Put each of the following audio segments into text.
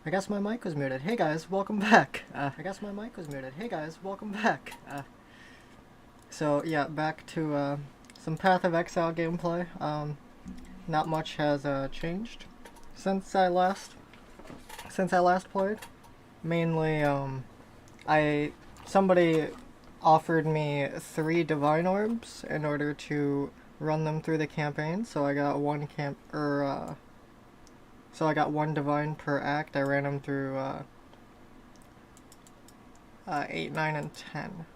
I guess my mic was muted. Hey guys, welcome back. I guess my mic was muted. Hey guys, welcome back. So yeah, back to some Path of Exile gameplay. Not much has changed since I last played. Mainly, somebody offered me 3 divine orbs in order to run them through the campaign. So I got so I got 1 divine per act. I ran them through 8, 9, and 10.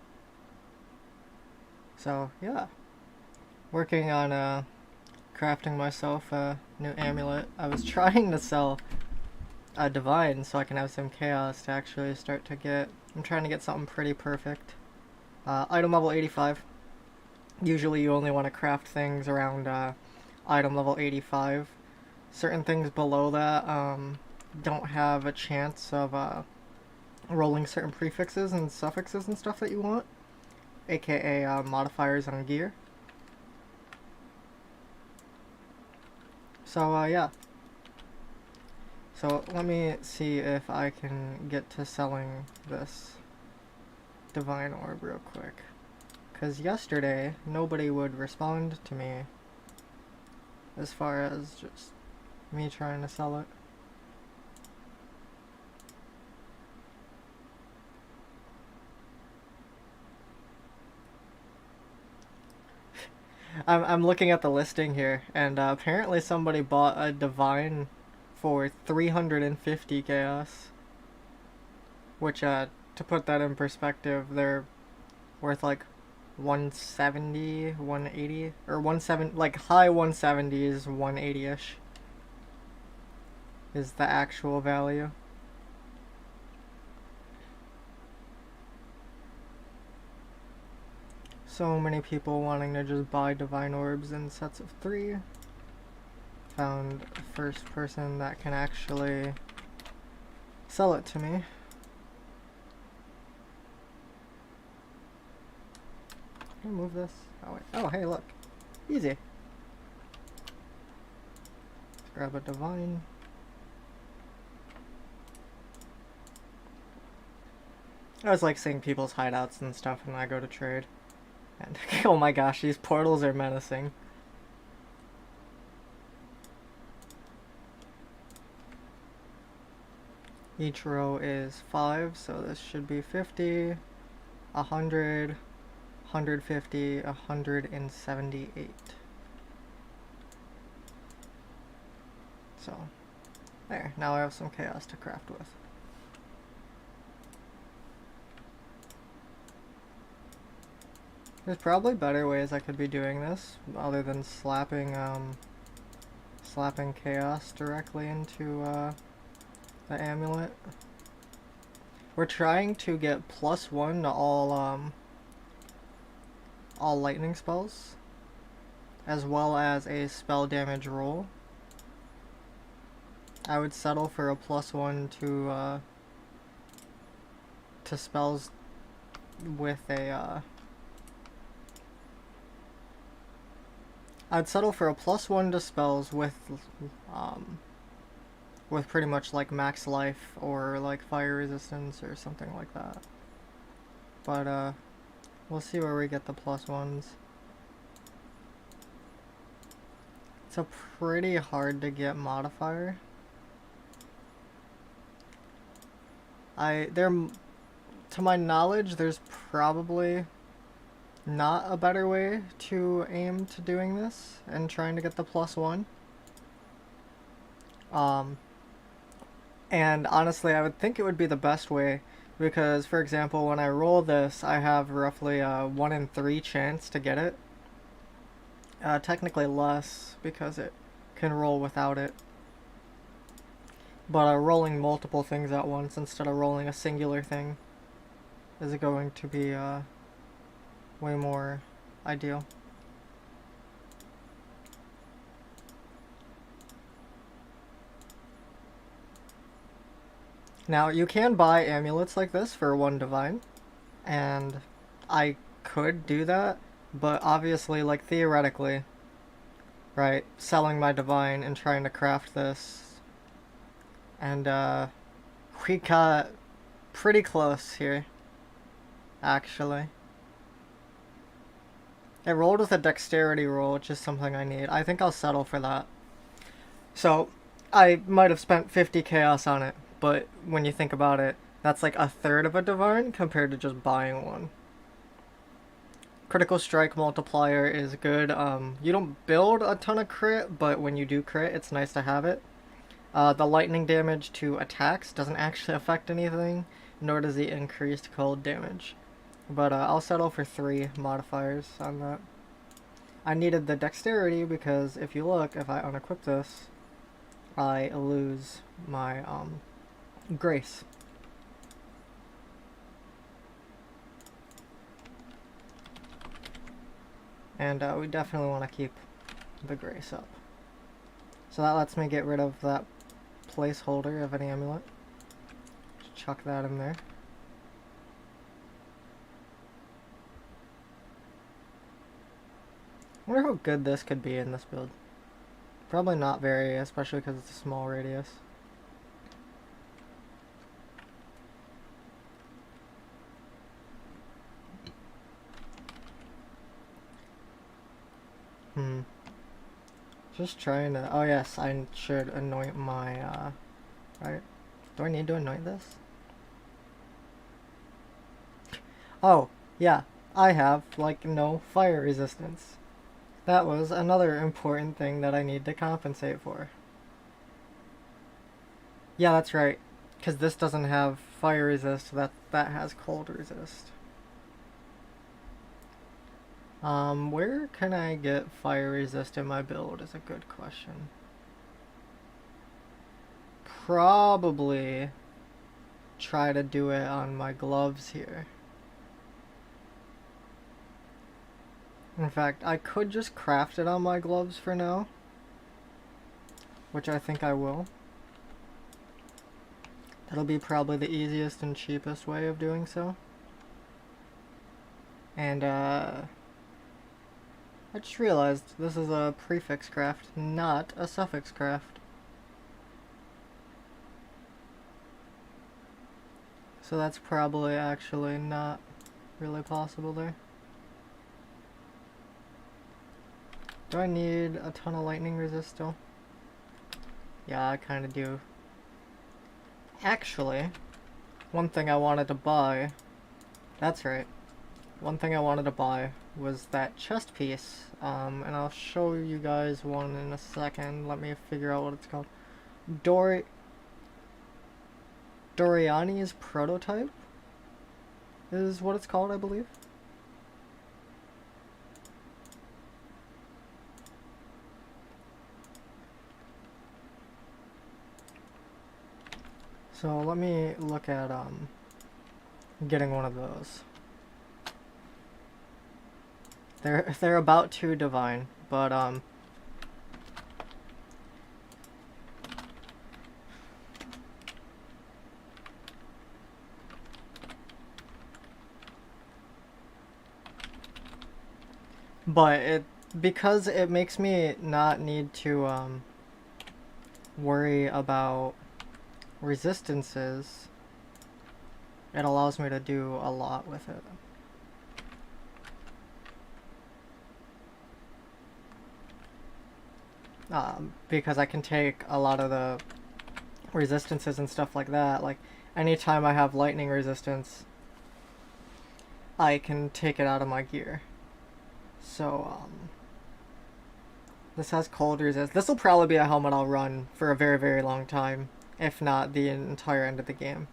So yeah, working on crafting myself a new amulet. I was trying to sell a divine so I can have some chaos to actually start to get. I'm trying to get something pretty perfect. Item level 85. Usually you only want to craft things around item level 85. Certain things below that don't have a chance of rolling certain prefixes and suffixes and stuff that you want, aka modifiers on gear. So yeah. So let me see if I can get to selling this divine orb real quick. Because yesterday, nobody would respond to me as far as just me trying to sell it. I'm looking at the listing here, and apparently somebody bought a divine for 350 chaos. Which, to put that in perspective, they're worth like 170, 180, or 170, like high 170s, 180-ish is the actual value. So many people wanting to just buy divine orbs in sets of 3. Found the first person that can actually sell it to me. Can I move this? Oh wait. Oh hey, look. Easy. Let's grab a divine. I was like seeing people's hideouts and stuff when I go to trade. And oh my gosh, these portals are menacing. Each row is 5, so this should be 50, 100, 150, 178. So, there. Now I have some chaos to craft with. There's probably better ways I could be doing this, other than slapping chaos directly into the amulet. We're trying to get +1 to all lightning spells, as well as a spell damage roll. I would settle for a +1 to spells with a I'd settle for a +1 to spells with pretty much like max life or like fire resistance or something like that. But we'll see where we get the +1s. It's a pretty hard to get modifier. To my knowledge, there's probably not a better way to aim to doing this and trying to get the +1. And honestly, I would think it would be the best way because, for example, when I roll this, I have roughly a 1 in 3 chance to get it. Technically less because it can roll without it. But rolling multiple things at once instead of rolling a singular thing is going to be way more ideal. Now, you can buy amulets like this for 1 divine, and I could do that, but obviously, like, theoretically, right, selling my divine and trying to craft this, and We got pretty close here, actually. It rolled with a dexterity roll, which is something I need. I think I'll settle for that. So, I might have spent 50 chaos on it, but when you think about it, that's like a third of a divine compared to just buying one. Critical strike multiplier is good. You don't build a ton of crit, but when you do crit, it's nice to have it. The lightning damage to attacks doesn't actually affect anything, nor does the increased cold damage. But I'll settle for 3 modifiers on that. I needed the dexterity because if you look, if I unequip this, I lose my grace. And we definitely want to keep the grace up. So that lets me get rid of that placeholder of an amulet. Just chuck that in there. I wonder how good this could be in this build. Probably not very, especially because it's a small radius. Just trying to... Oh yes, I should anoint my... Right? Do I need to anoint this? Oh, yeah. I have, like, no fire resistance. That was another important thing that I need to compensate for. Yeah, that's right. Because this doesn't have fire resist, that has cold resist. Where can I get fire resist in my build is a good question. Probably try to do it on my gloves here. In fact, I could just craft it on my gloves for now, which I think I will. That'll be probably the easiest and cheapest way of doing so. And I just realized this is a prefix craft, not a suffix craft. So that's probably actually not really possible there. Do I need a ton of lightning resist still? Yeah, I kind of do. Actually, one thing I wanted to buy, that's right, one thing I wanted to buy was that chest piece, and I'll show you guys one in a second. Let me figure out what it's called. Doriani's Prototype is what it's called, I believe. So let me look at getting one of those. They're about 2 divine, but because it makes me not need to worry about resistances, it allows me to do a lot with it. Because I can take a lot of the resistances and stuff like that. Like, anytime I have lightning resistance, I can take it out of my gear. So, this has cold resist. This will probably be a helmet I'll run for a very, very long time, if not the entire end of the game.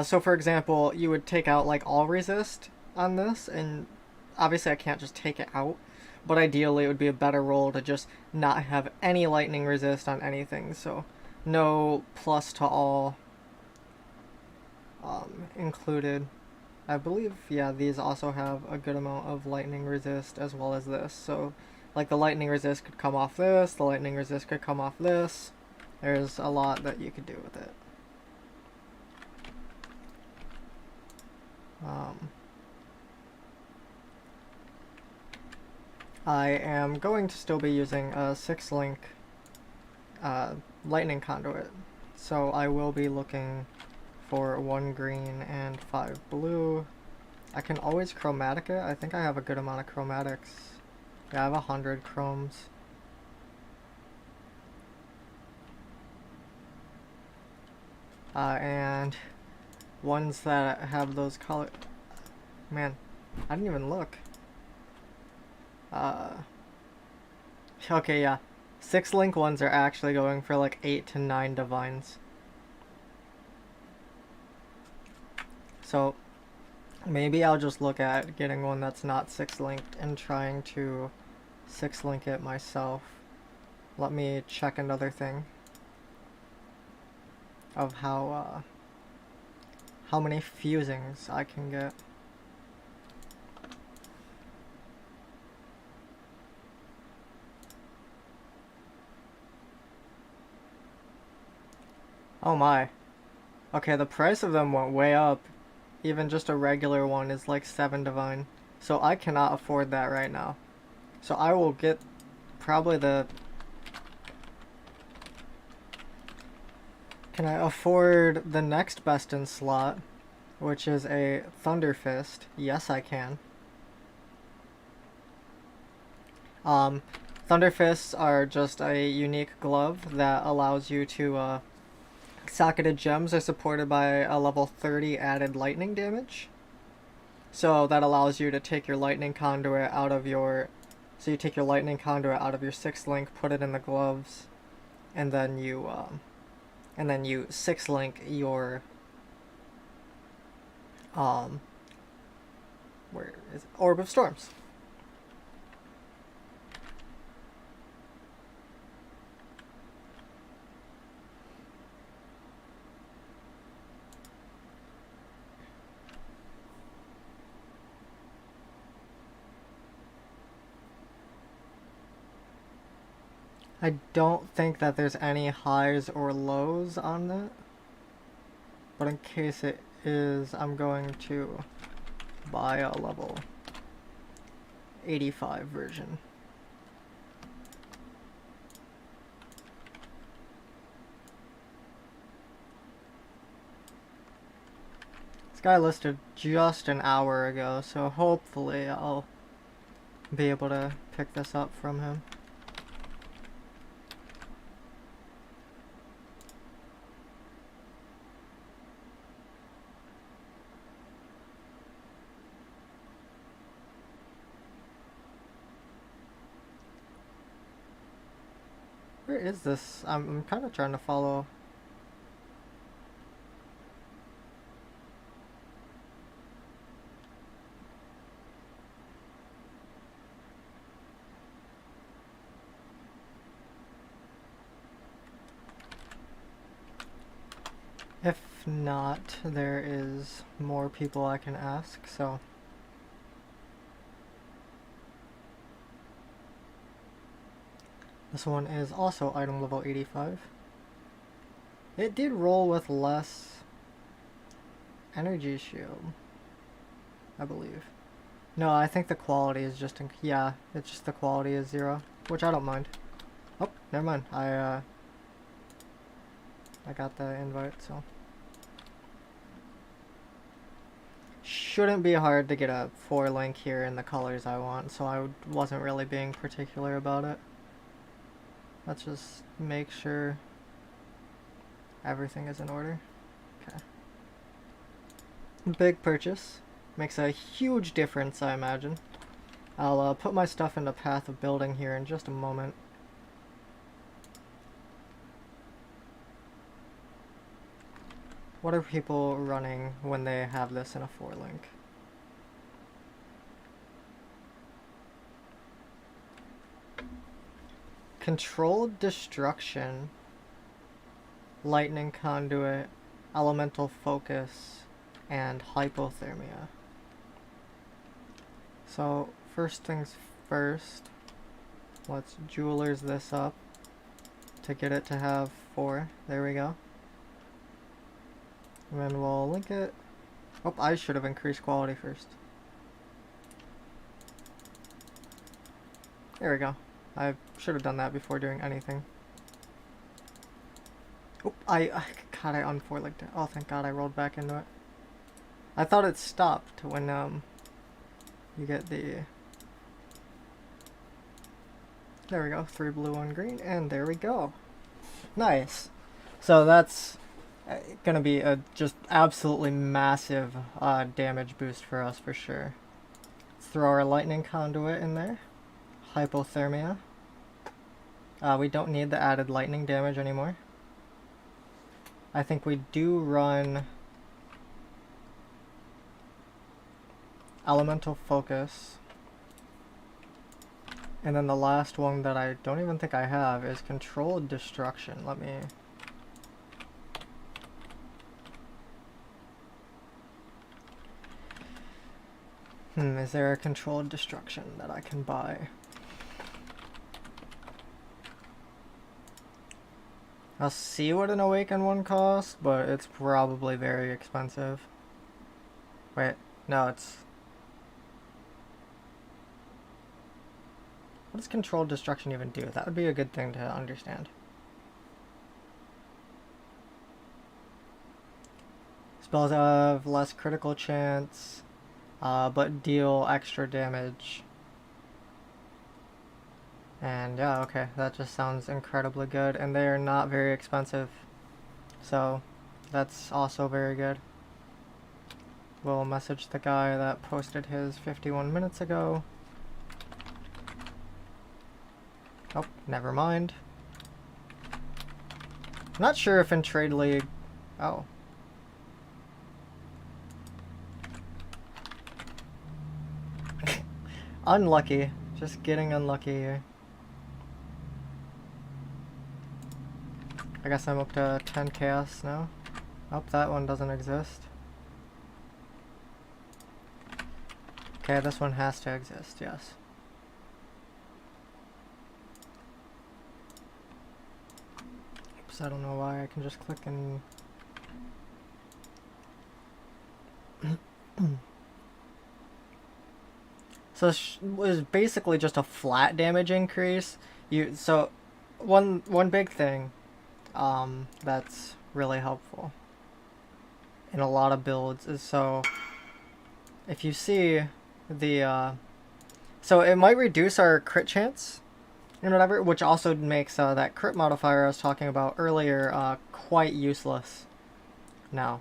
So for example, you would take out like all resist on this, and obviously I can't just take it out, but ideally it would be a better roll to just not have any lightning resist on anything, so no plus to all included. I believe, yeah, these also have a good amount of lightning resist as well as this, so like the lightning resist could come off this, the lightning resist could come off this. There's a lot that you could do with it. I am going to still be using a 6-link lightning conduit. So I will be looking for 1 green and 5 blue. I can always chromatic it. I think I have a good amount of chromatics. Yeah, I have 100 chromes. And ones that have those color... Man, I didn't even look. Okay, yeah. 6 link ones are actually going for like 8 to 9 divines. So maybe I'll just look at getting one that's not 6 linked and trying to 6 link it myself. Let me check another thing of how many fusings I can get. Oh my. Okay, the price of them went way up. Even just a regular one is like 7 divine. So I cannot afford that right now. So I will get probably the... Can I afford the next best in slot, which is a Thunder Fist? Yes, I can. Thunder Fists are just a unique glove that allows you to, socketed gems are supported by a level 30 added lightning damage. So that allows you to take your lightning conduit out of your... So you take your lightning conduit out of your 6th link, put it in the gloves, and then you 6 link your... Where is it? Orb of Storms. I don't think that there's any highs or lows on that. But in case it is, I'm going to buy a level 85 version. This guy listed just an hour ago, so hopefully I'll be able to pick this up from him. Where is this? I'm kind of trying to follow. If not, there is more people I can ask, so... This one is also item level 85. It did roll with less energy shield, I believe. No, I think the quality is just... yeah, it's just the quality is 0, which I don't mind. Oh, never mind. I got the invite, so... Shouldn't be hard to get a 4 link here in the colors I want, so I wasn't really being particular about it. Let's just make sure everything is in order. Okay. Big purchase. Makes a huge difference, I imagine. I'll put my stuff into path of building here in just a moment. What are people running when they have this in a 4 link? Controlled Destruction, Lightning Conduit, Elemental Focus, and Hypothermia. So, first things first, let's Jewelers this up to get it to have 4. There we go. And then we'll link it. Oh, I should have increased quality first. There we go. I should have done that before doing anything. Oh, God, I unforlinked it. Oh, thank God I rolled back into it. I thought it stopped when, you get the... There we go, 3 blue, 1 green, and there we go. Nice. So that's gonna be a just absolutely massive damage boost for us for sure. Let's throw our lightning conduit in there. Hypothermia. We don't need the added lightning damage anymore. I think we do run elemental focus. And then the last one that I don't even think I have is controlled destruction. Let me... is there a controlled destruction that I can buy? I'll see what an awakened one costs, but it's probably very expensive. Wait, no, it's... What does controlled destruction even do? That would be a good thing to understand. Spells have less critical chance, but deal extra damage. And yeah, okay, that just sounds incredibly good, and they are not very expensive, so that's also very good. We'll message the guy that posted his 51 minutes ago. Oh, never mind. I'm not sure if in Trade League... Oh. Unlucky. Just getting unlucky here. I guess I'm up to 10 chaos now. Oh, that one doesn't exist. Okay, this one has to exist, yes. Oops, I don't know why. I can just click and... So it was basically just a flat damage increase. So one big thing that's really helpful in a lot of builds is, so if you see the so it might reduce our crit chance and whatever, which also makes that crit modifier I was talking about earlier quite useless now.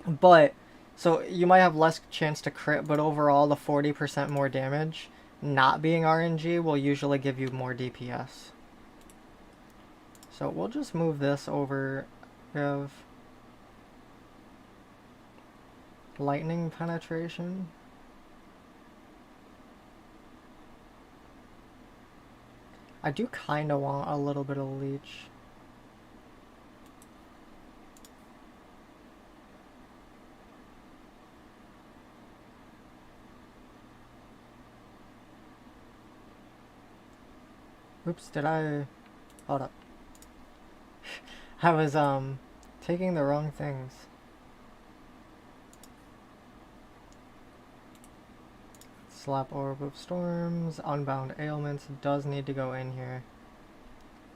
But so you might have less chance to crit, but overall the 40% more damage not being RNG will usually give you more DPS. So we'll just move this over of lightning penetration. I do kind of want a little bit of leech. Oops, did I... Hold up. I was, taking the wrong things. Slap Orb of Storms, Unbound Ailments does need to go in here.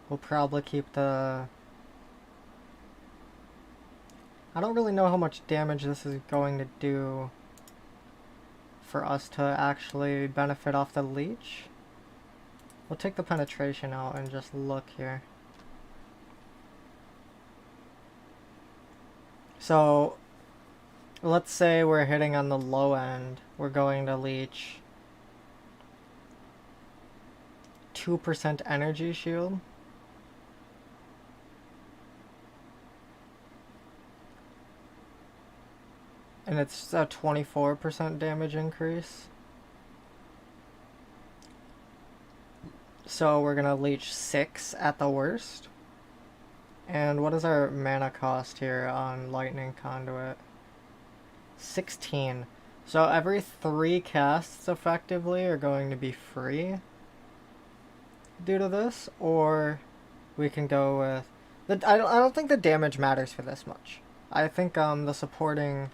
We'll probably keep the... I don't really know how much damage this is going to do for us to actually benefit off the leech. We'll take the penetration out and just look here. So, let's say we're hitting on the low end. We're going to leech 2% energy shield. And it's a 24% damage increase. So we're gonna leech 6 at the worst. And what is our mana cost here on Lightning Conduit? 16. So every 3 casts effectively are going to be free due to this, or we can go with... I don't think the damage matters for this much. I think the supporting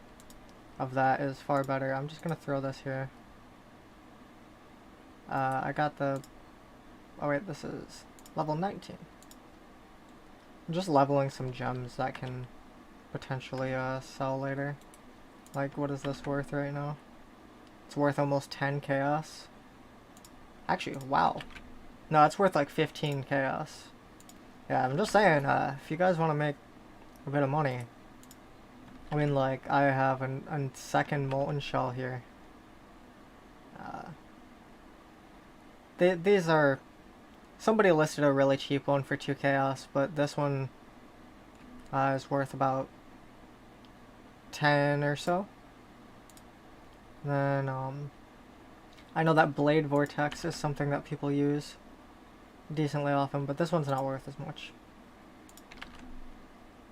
of that is far better. I'm just gonna throw this here. I got the... Oh wait, this is level 19. I'm just leveling some gems that can potentially sell later. Like, what is this worth right now? It's worth almost 10 chaos. Actually, wow. No, it's worth like 15 chaos. Yeah, I'm just saying, if you guys want to make a bit of money, I mean, like, I have a second molten shell here. These are... Somebody listed a really cheap one for 2 chaos, but this one is worth about 10 or so. Then, I know that Blade Vortex is something that people use decently often, but this one's not worth as much.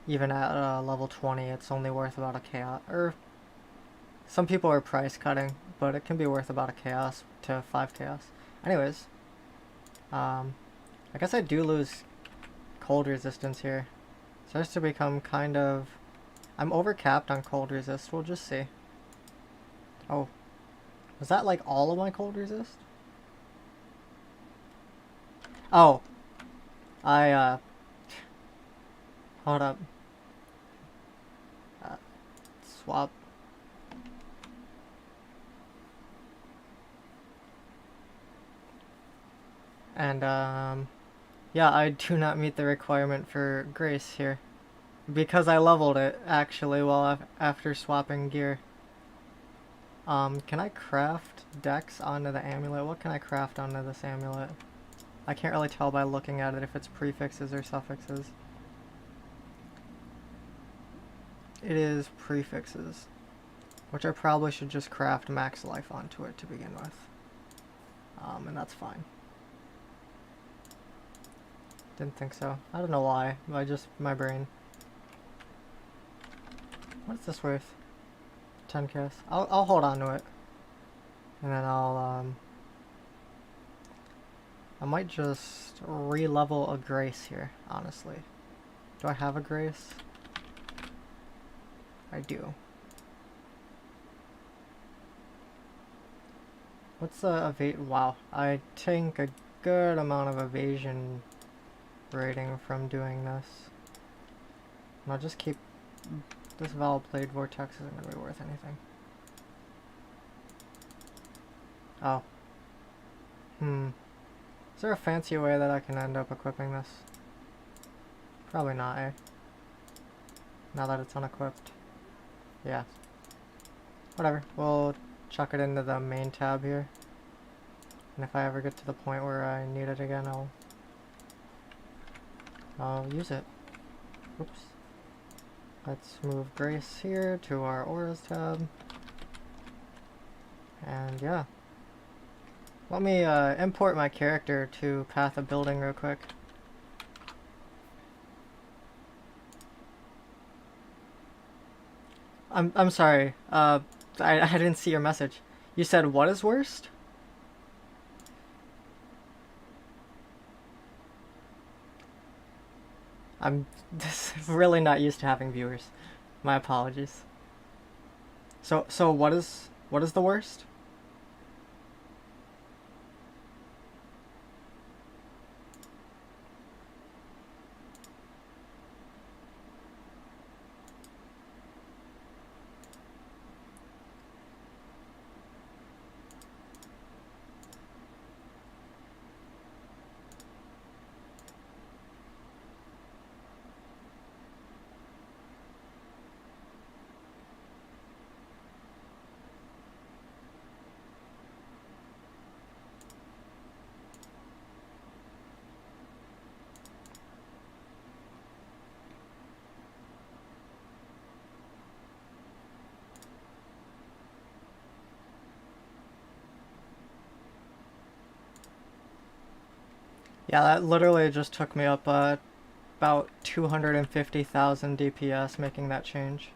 Even at level 20, it's only worth about a chaos. Or, some people are price cutting, but it can be worth about a chaos to 5 chaos. Anyways, I guess I do lose cold resistance here. It starts to become kind of... I'm overcapped on cold resist, we'll just see. Oh. Was that like all of my cold resist? Oh. Hold up. Swap. And, yeah, I do not meet the requirement for Grace here. Because I leveled it, actually, while after swapping gear. Can I craft Dex onto the amulet? What can I craft onto this amulet? I can't really tell by looking at it if it's prefixes or suffixes. It is prefixes, which I probably should just craft max life onto it to begin with. And that's fine. Didn't think so. I don't know why. My brain. What's this worth? 10 chaos. I'll hold on to it. And then I might just re-level a Grace here, honestly. Do I have a Grace? I do. What's the evade? Wow, I take a good amount of evasion rating from doing this. And I'll just keep... This Valve Blade Vortex isn't going to be worth anything. Oh. Is there a fancy way that I can end up equipping this? Probably not, eh? Now that it's unequipped. Yeah. Whatever. We'll chuck it into the main tab here. And if I ever get to the point where I need it again, I'll use it. Oops. Let's move Grace here to our Auras tab. And yeah. Let me import my character to Path of Building real quick. I'm sorry. I didn't see your message. You said what is worst? I'm really not used to having viewers. My apologies. So what is the worst? Yeah, that literally just took me up about 250,000 DPS making that change.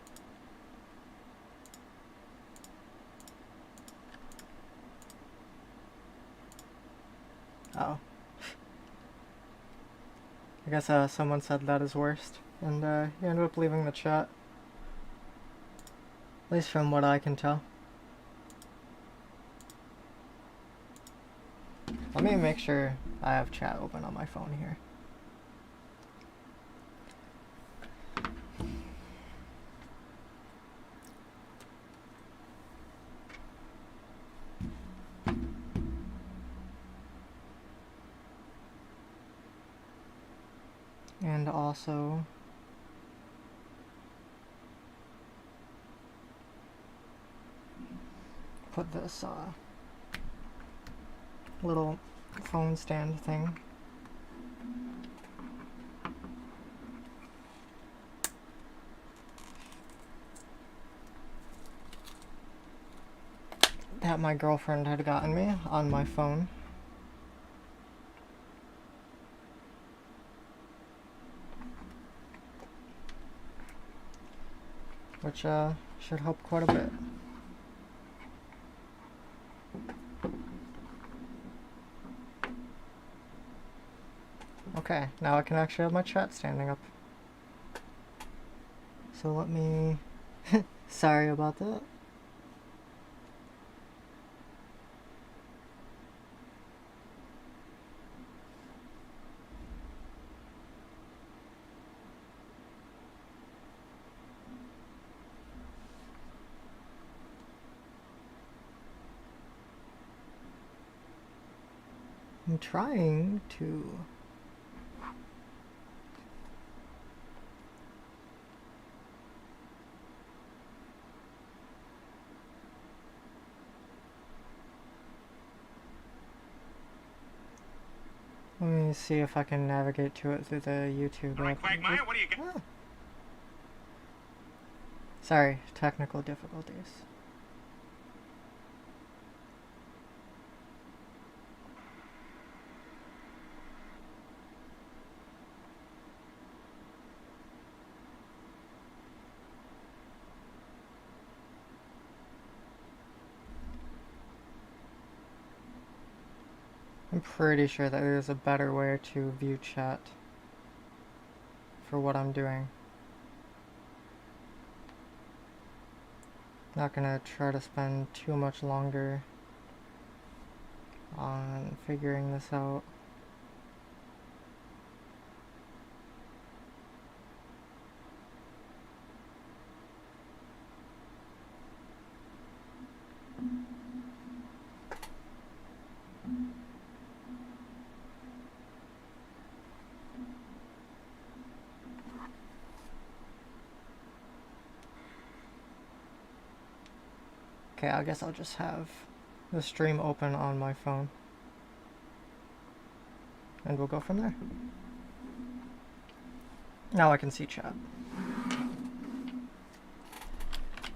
Oh. I guess someone said that is worst, and he ended up leaving the chat. At least from what I can tell. Let me make sure I have chat open on my phone here. And also put this little phone stand thing. That my girlfriend had gotten me on my phone. Which should help quite a bit. Okay, now I can actually have my chat standing up. So let me... Sorry about that. I'm trying to... Let me see if I can navigate to it through the YouTube app. Quagmire, what do you got? Sorry, technical difficulties. I'm pretty sure that there's a better way to view chat for what I'm doing. Not gonna try to spend too much longer on figuring this out. Okay, I guess I'll just have the stream open on my phone. And we'll go from there. Now I can see chat.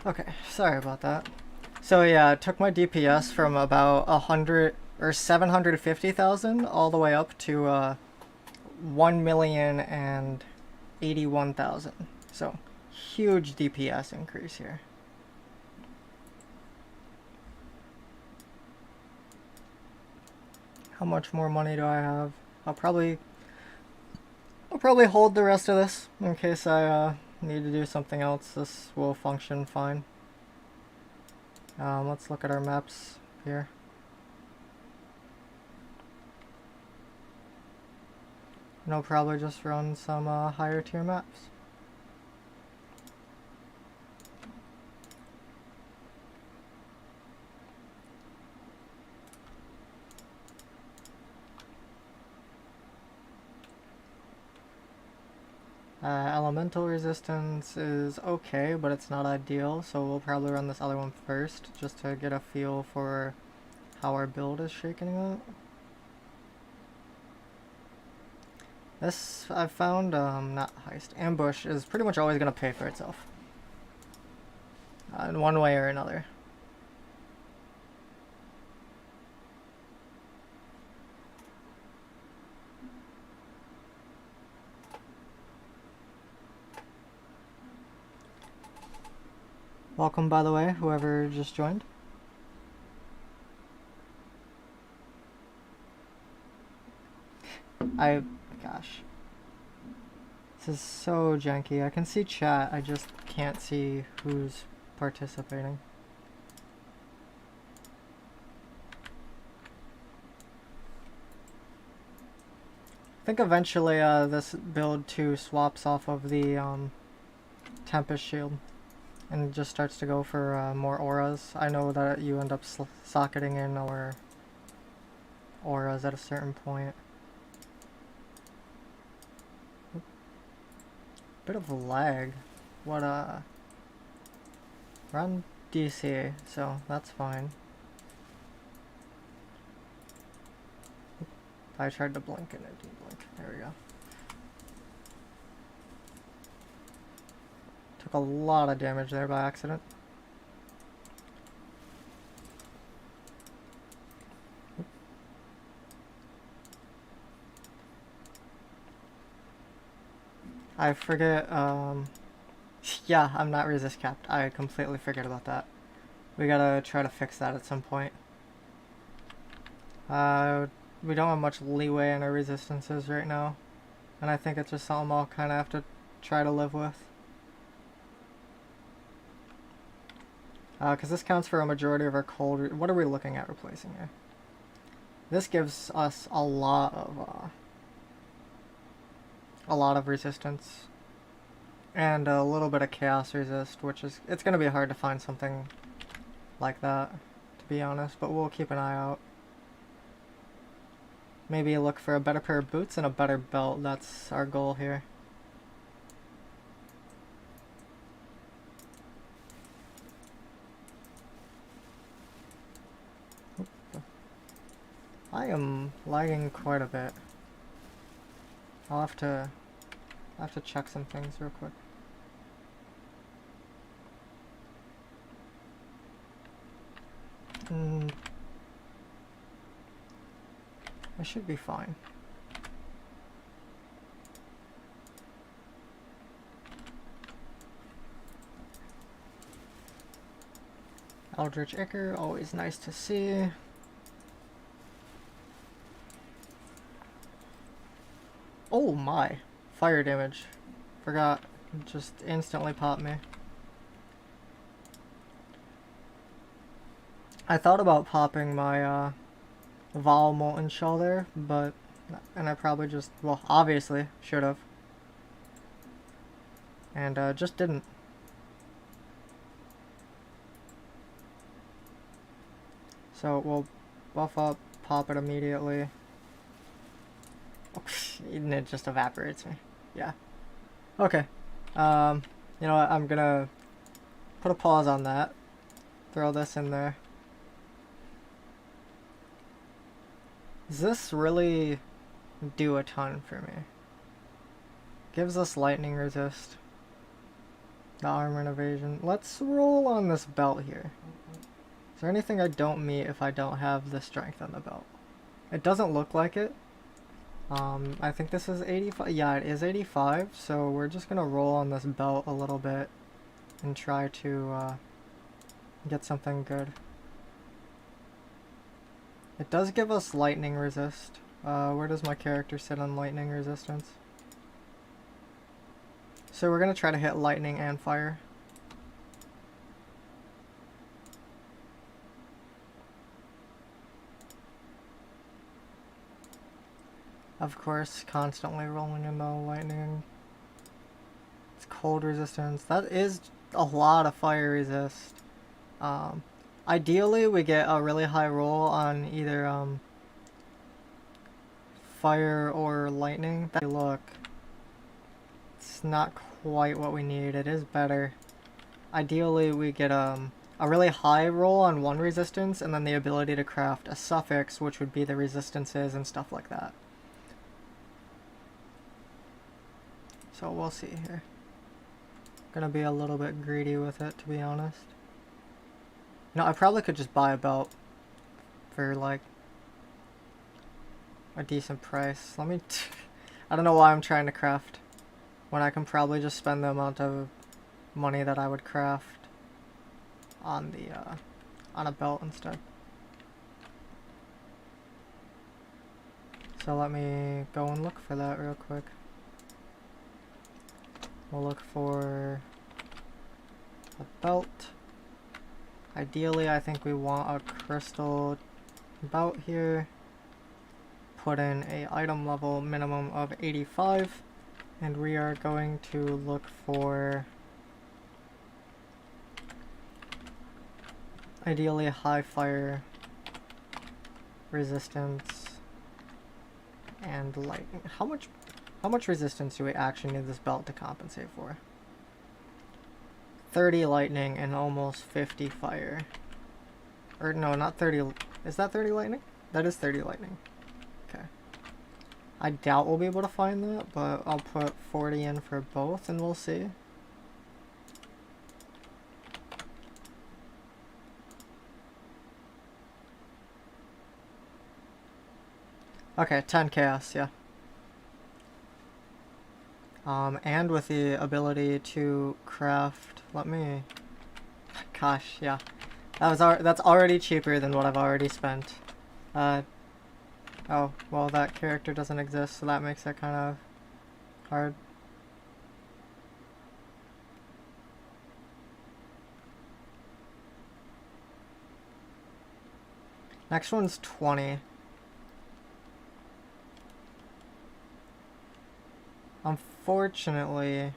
Okay, sorry about that. So yeah, it took my DPS from about 100 or 750,000 all the way up to 1,081,000. So huge DPS increase here. How much more money do I have? I'll probably hold the rest of this in case I need to do something else. This will function fine. Let's look at our maps here. And I'll probably just run some higher tier maps. Elemental resistance is okay, but it's not ideal, so we'll probably run this other one first, just to get a feel for how our build is shaking out. This, I've found, not heist, ambush is pretty much always going to pay for itself. In one way or another. Welcome, by the way, whoever just joined. Gosh. This is so janky. I can see chat, I just can't see who's participating. I think eventually this build too swaps off of the Tempest Shield and just starts to go for more auras. I know that you end up socketing in or auras at a certain point. bit of lag. What, we're on DC, so that's fine. I tried to blink and it didn't blink. There we go. Took a lot of damage there by accident. I forget, yeah, I'm not resist capped. I completely forget about that. We gotta try to fix that at some point. We don't have much leeway in our resistances right now. And I think it's just something I'll kind of have to try to live with. Because this counts for a majority of our cold... What are we looking at replacing here? This gives us a lot of resistance. And a little bit of chaos resist, which is... It's going to be hard to find something like that, to be honest. But we'll keep an eye out. Maybe look for a better pair of boots and a better belt. That's our goal here. I am lagging quite a bit. I'll have to check some things real quick. I should be fine. Eldritch Ichor, always nice to see. Oh my! Fire damage. Forgot. Just instantly popped me. I thought about popping my Vol Molten Shell there, but... And I probably just... Well, obviously, should have. And just didn't. So we'll buff up, pop it immediately. And it just evaporates me. Yeah. Okay. You know what? I'm gonna put a pause on that. Throw this in there. Does this really do a ton for me? Gives us lightning resist. The armor and evasion. Let's roll on this belt here. Is there anything I don't meet if I don't have the strength on the belt? It doesn't look like it. I think this is 85. Yeah, it is 85. So we're just gonna roll on this belt a little bit and try to get something good. It does give us lightning resist. Where does my character sit on lightning resistance? So we're gonna try to hit lightning and fire. Of course, constantly rolling in the lightning. It's cold resistance. That is a lot of fire resist. Ideally, we get a really high roll on either fire or lightning. Look, it's not quite what we need. It is better. Ideally, we get a really high roll on one resistance, and then the ability to craft a suffix, which would be the resistances and stuff like that. So we'll see here. Gonna be a little bit greedy with it, to be honest. No, I probably could just buy a belt for like a decent price. Let me I don't know why I'm trying to craft when I can probably just spend the amount of money that I would craft on the on a belt instead. So let me go and look for that real quick. We'll look for a belt. Ideally, I think we want a crystal belt here. Put in a item level minimum of 85, and we are going to look for ideally high fire resistance and lightning. How much How much resistance do we actually need this belt to compensate for? 30 lightning and almost 50 fire. Or no, not 30. Is that 30 lightning? That is 30 lightning. Okay. I doubt we'll be able to find that, but I'll put 40 in for both and we'll see. Okay, 10 chaos, yeah. And with the ability to craft, let me, gosh, yeah. That's already cheaper than what I've already spent. Oh, well that character doesn't exist, so that makes it kind of hard. Next one's 20. Unfortunately,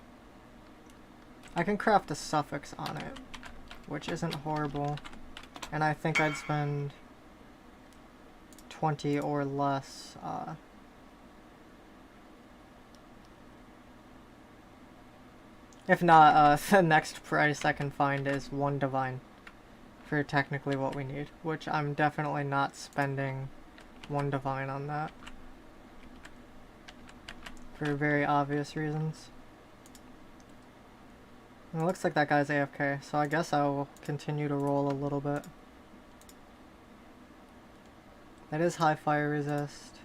I can craft a suffix on it, which isn't horrible, and I think I'd spend 20 or less. If not, the next price I can find is 1 divine for technically what we need, which I'm definitely not spending 1 divine on that. For very obvious reasons. And it looks like that guy's AFK, so I guess I'll continue to roll a little bit. That is high fire resist.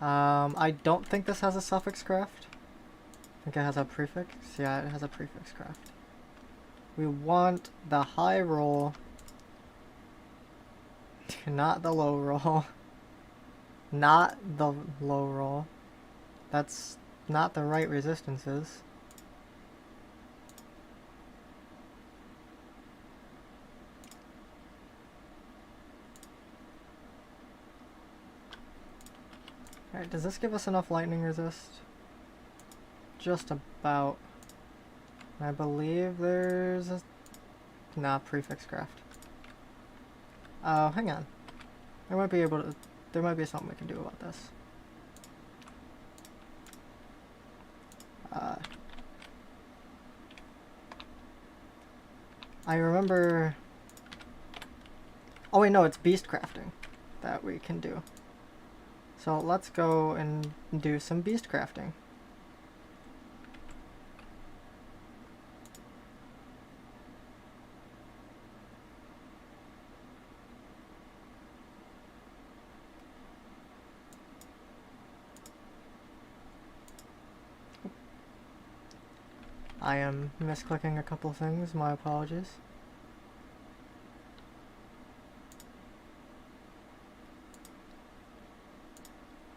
I don't think this has a suffix craft. I think it has a prefix. Yeah, it has a prefix craft. We want the high roll, not the low roll. Not the low roll. That's not the right resistances. Alright, does this give us enough lightning resist? Just about. I believe there's a... Nah, prefix craft. Oh, hang on. I might be able to... There might be something we can do about this. I remember... Oh wait, no, it's beast crafting that we can do. So let's go and do some beast crafting. I am misclicking a couple things, my apologies.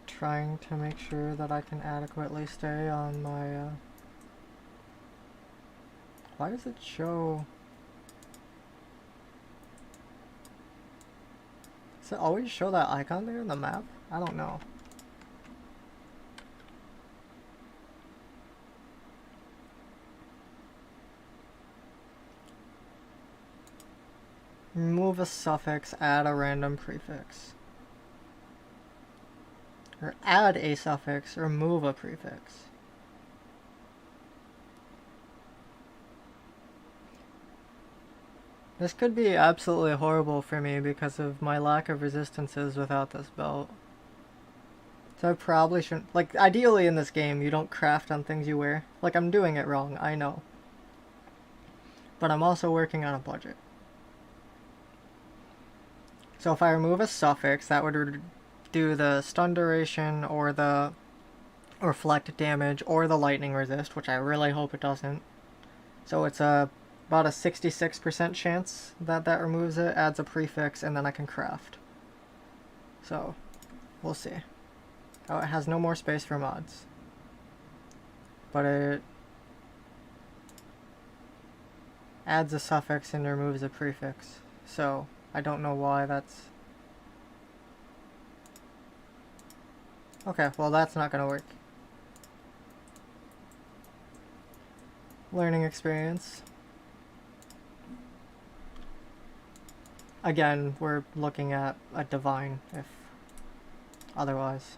Trying to make sure that I can adequately stay on my, Why does it show... Does it always show that icon there in the map? I don't know. Remove a suffix, add a random prefix. Or add a suffix, remove a prefix. This could be absolutely horrible for me because of my lack of resistances without this belt. So I probably shouldn't... Like, ideally in this game, you don't craft on things you wear. Like, I'm doing it wrong, I know. But I'm also working on a budget. So if I remove a suffix, that would do the stun duration, or the reflect damage, or the lightning resist, which I really hope it doesn't. So it's about a 66% chance that that removes it, adds a prefix, and then I can craft. So, we'll see. Oh, it has no more space for mods. But it adds a suffix and removes a prefix. So, I don't know why that's... Okay, well that's not gonna work. Learning experience. Again, we're looking at a divine if otherwise.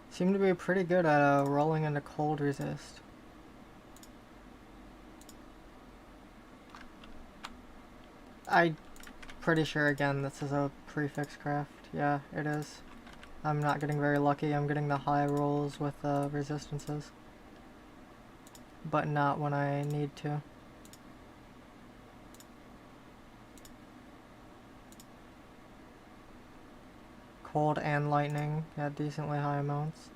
Seem to be pretty good at rolling into cold resist. I'm pretty sure again this is a prefix craft. Yeah, it is. I'm not getting very lucky. I'm getting the high rolls with resistances, but not when I need to. Cold and lightning at decently high amounts.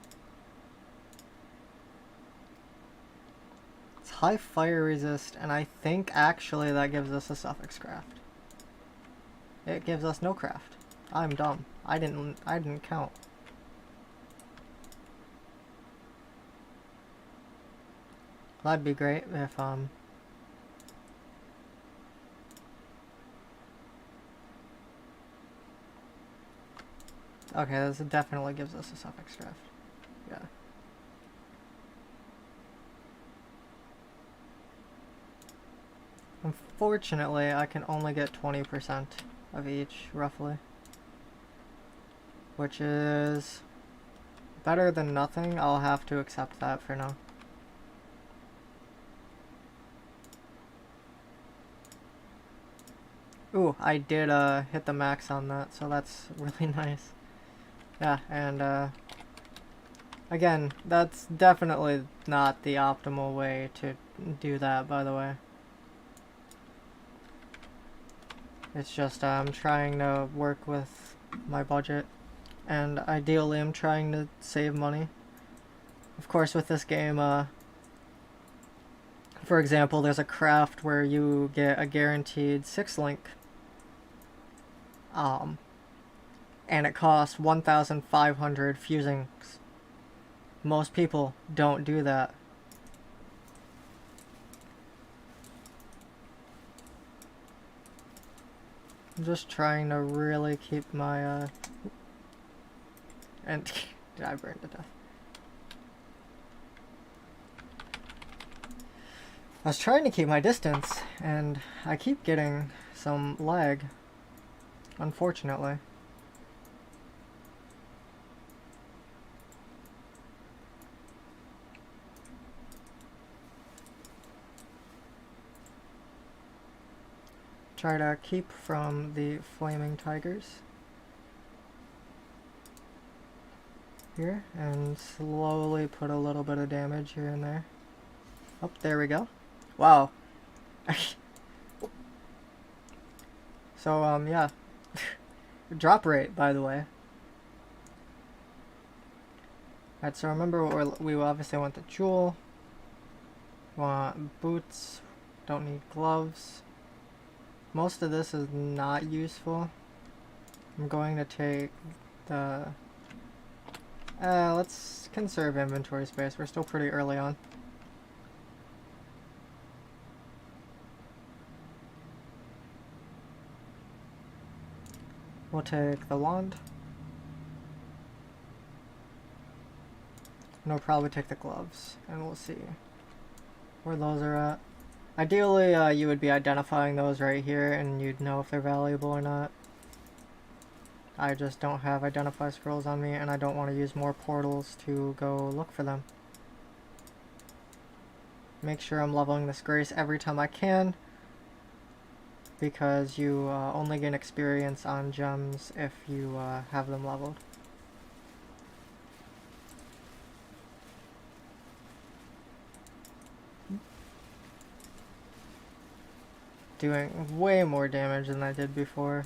It's high fire resist, and I think actually that gives us a suffix craft. It gives us no craft. I'm dumb. I didn't count. That'd be great if okay, this definitely gives us a suffix craft. Yeah. Unfortunately, I can only get 20% of each, roughly. Which is better than nothing. I'll have to accept that for now. Ooh, I did hit the max on that, so that's really nice. Yeah, and again, that's definitely not the optimal way to do that, by the way. It's just I'm trying to work with my budget, and ideally I'm trying to save money. Of course, with this game, for example, there's a craft where you get a guaranteed 6-link. And it costs 1,500 fusings. Most people don't do that. I'm just trying to really keep my, and I burned to death. I was trying to keep my distance, and I keep getting some lag, unfortunately. Try to keep from the flaming tigers here, and slowly put a little bit of damage here and there. Oh, there we go. Wow. So, yeah. Drop rate, by the way. Alright, so remember what we obviously want the jewel. Want boots. Don't need gloves. Most of this is not useful. I'm going to take the... let's conserve inventory space. We're still pretty early on. We'll take the wand. And we'll probably take the gloves. And we'll see where those are at. Ideally, you would be identifying those right here, and you'd know if they're valuable or not. I just don't have identify scrolls on me, and I don't want to use more portals to go look for them. Make sure I'm leveling this grace every time I can, because you only gain experience on gems if you have them leveled. Doing way more damage than I did before.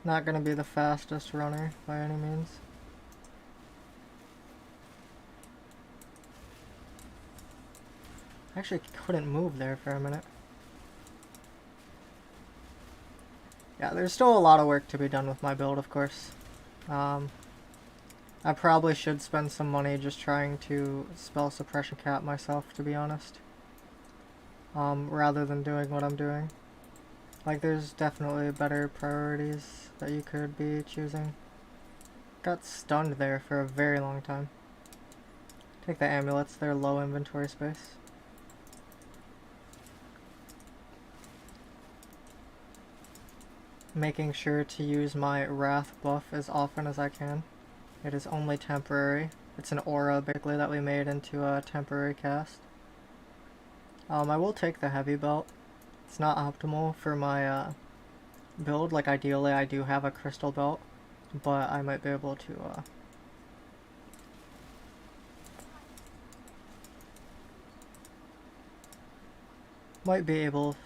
Not gonna be the fastest runner by any means. Actually couldn't move there for a minute. Yeah, there's still a lot of work to be done with my build, of course. I probably should spend some money just trying to spell suppression cap myself, to be honest. Rather than doing what I'm doing. Like, there's definitely better priorities that you could be choosing. got stunned there for a very long time. Take the amulets, they're low inventory space. Making sure to use my Wrath buff as often as I can. It is only temporary. It's an aura, basically, that we made into a temporary cast. I will take the heavy belt. It's not optimal for my build. Like, ideally I do have a crystal belt, but I might be able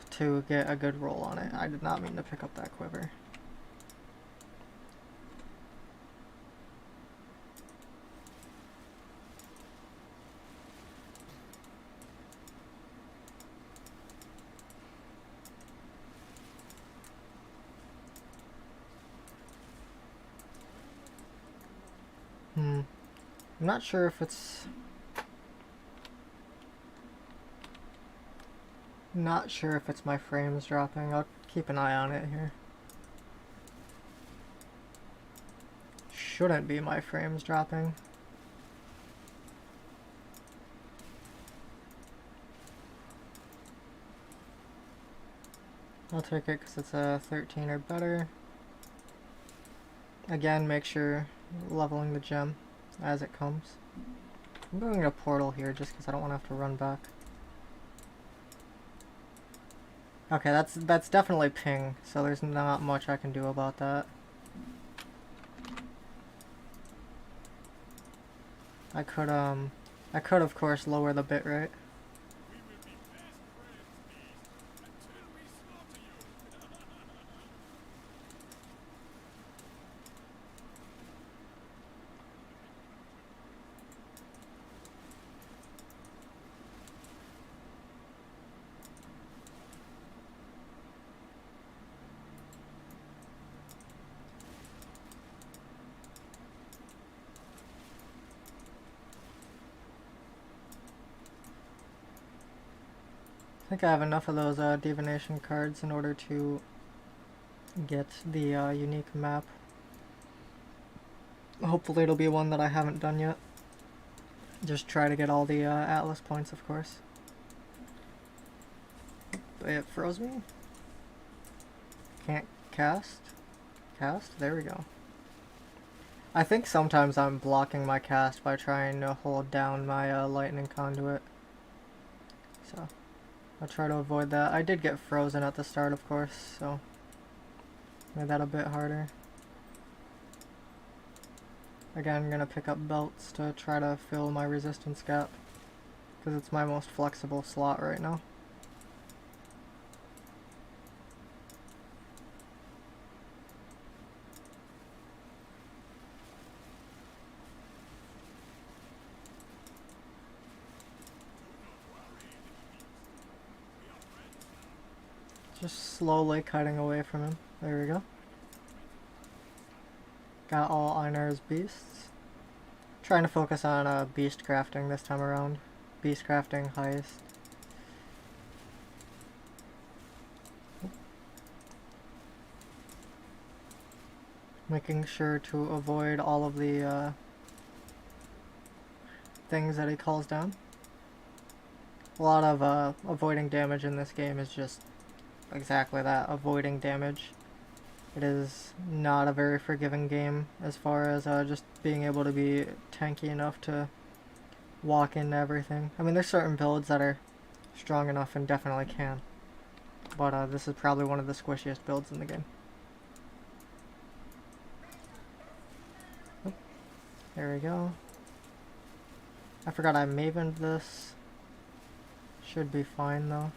to get a good roll on it. I did not mean to pick up that quiver. I'm not sure if it's... Not sure if it's my frames dropping. I'll keep an eye on it here. Shouldn't be my frames dropping. I'll take it because it's a 13 or better. Again, make sure leveling the gem as it comes. I'm going to a portal here just because I don't want to have to run back. Okay, that's definitely ping, so there's not much I can do about that. I could of course lower the bitrate. I think I have enough of those divination cards in order to get the unique map. Hopefully it'll be one that I haven't done yet. Just try to get all the Atlas points, of course. It froze me. Can't cast. Cast? There we go. I think sometimes I'm blocking my cast by trying to hold down my lightning conduit. So I'll try to avoid that. I did get frozen at the start, of course, so made that a bit harder. Again, I'm gonna pick up belts to try to fill my resistance gap, because it's my most flexible slot right now. Just slowly cutting away from him. There we go. Got all Einar's beasts. Trying to focus on beast crafting this time around. Beast crafting highest. Making sure to avoid all of the things that he calls down. A lot of avoiding damage in this game is just exactly that, avoiding damage. It is not a very forgiving game as far as just being able to be tanky enough to walk into everything. I mean, there's certain builds that are strong enough and definitely can, but this is probably one of the squishiest builds in the game. Oop. There we go. I forgot I mavened this. Should be fine though.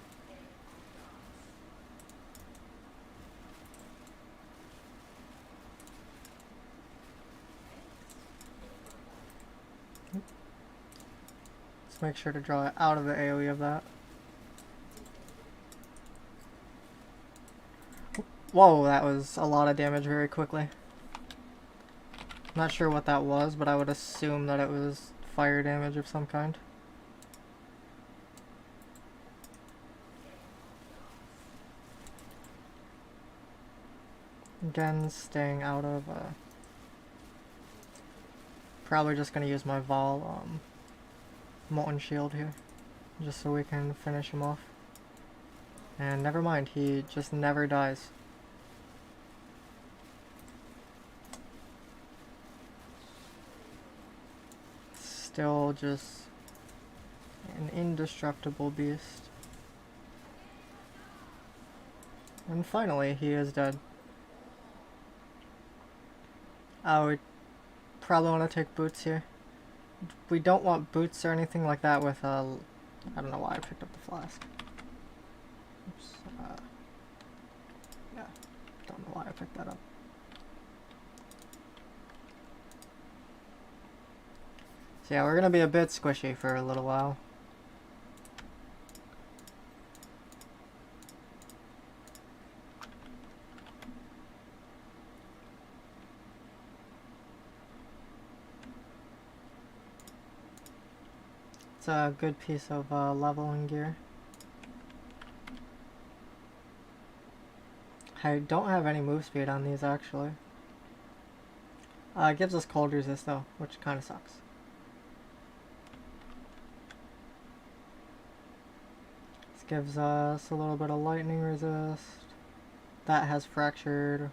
Let's make sure to draw it out of the AoE of that. Whoa, that was a lot of damage very quickly. Not sure what that was, but I would assume that it was fire damage of some kind. Again, staying out of Probably just gonna use my Vol Molten Shield here, just so we can finish him off. And never mind, he just never dies. Still just an indestructible beast. And finally, he is dead. Oh, we probably want to take boots here. We don't want boots or anything like that with I don't know why I picked up the flask. Oops. Yeah, don't know why I picked that up. So yeah, we're gonna be a bit squishy for a little while. It's a good piece of leveling gear. I don't have any move speed on these actually. It gives us cold resist though, which kind of sucks. This gives us a little bit of lightning resist. That has fractured.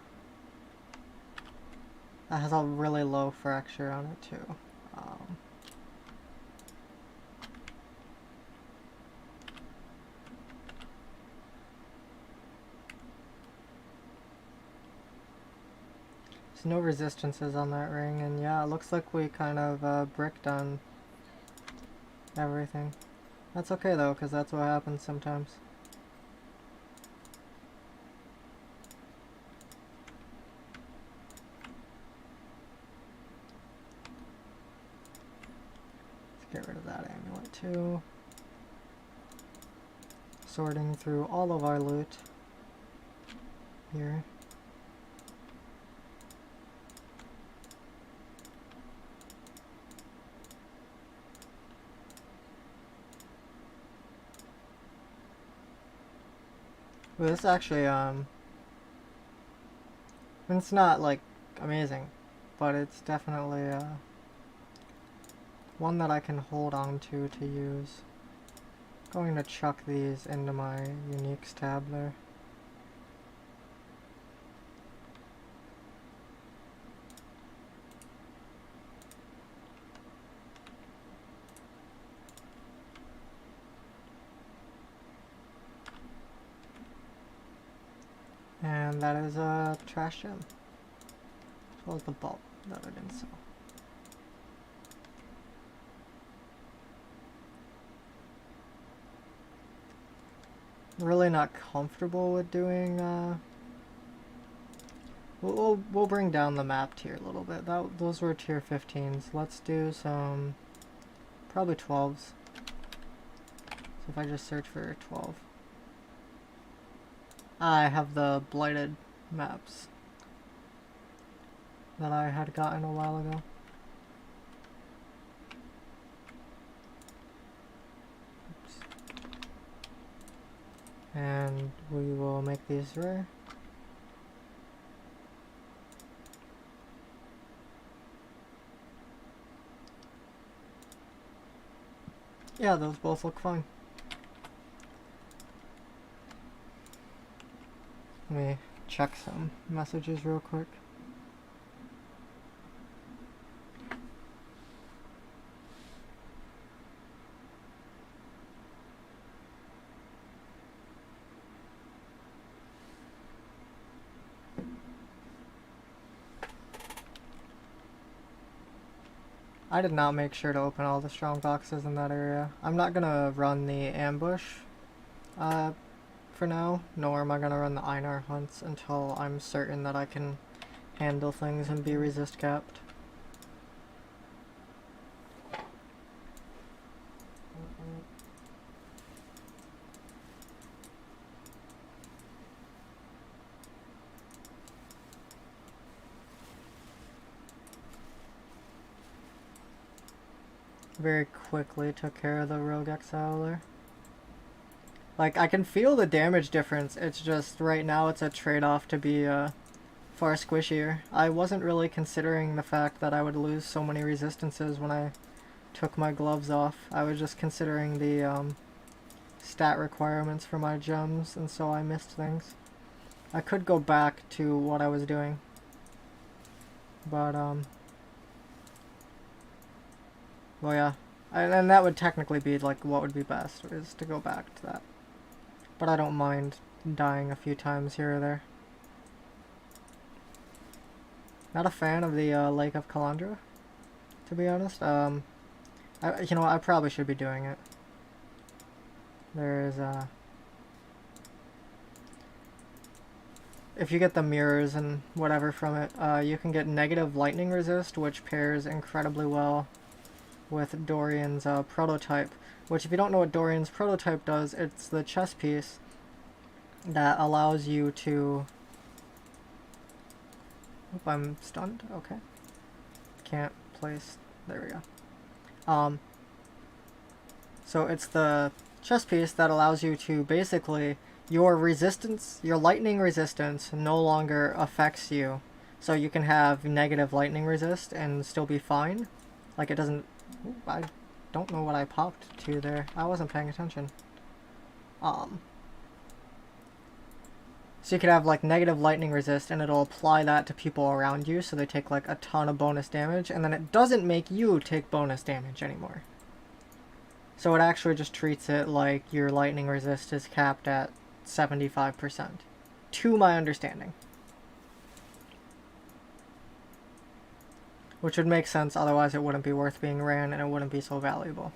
That has a really low fracture on it too. There's no resistances on that ring, and yeah, it looks like we kind of bricked on everything. That's okay though, because that's what happens sometimes. Let's get rid of that amulet too. Sorting through all of our loot here. Well, this actually, it's not like amazing, but it's definitely one that I can hold on to use. Going to chuck these into my uniques tab there. And that is a trash gem, as well as the bulb that I didn't sell. Really not comfortable with doing. We'll bring down the map tier a little bit. Those were tier 15s. Let's do some probably 12s. So if I just search for 12. I have the blighted maps that I had gotten a while ago. Oops. And we will make these rare. Yeah, those both look fine. Let me check some messages real quick. I did not make sure to open all the strong boxes in that area. I'm not gonna run the ambush for now, nor am I gonna run the Einar hunts until I'm certain that I can handle things and be resist capped. Very quickly took care of the rogue Exile there. Like, I can feel the damage difference, it's just right now it's a trade-off to be far squishier. I wasn't really considering the fact that I would lose so many resistances when I took my gloves off. I was just considering the stat requirements for my gems, and so I missed things. I could go back to what I was doing, but well, yeah, and that would technically be like what would be best, is to go back to that. But I don't mind dying a few times here or there. Not a fan of the Lake of Calandra, to be honest. You know, I probably should be doing it. There is if you get the mirrors and whatever from it, you can get negative lightning resist, which pairs incredibly well with Dorian's prototype. Which, if you don't know what Dorian's prototype does, it's the chess piece that allows you to... Oop, I'm stunned? Okay. Can't place... There we go. So it's the chess piece that allows you to basically... Your resistance, your lightning resistance no longer affects you. So you can have negative lightning resist and still be fine. Like it doesn't... Ooh, I don't know what I popped to there. I wasn't paying attention. So you could have like negative lightning resist and it'll apply that to people around you so they take like a ton of bonus damage, and then it doesn't make you take bonus damage anymore. So it actually just treats it like your lightning resist is capped at 75%, to my understanding. Which would make sense, otherwise it wouldn't be worth being ran and it wouldn't be so valuable.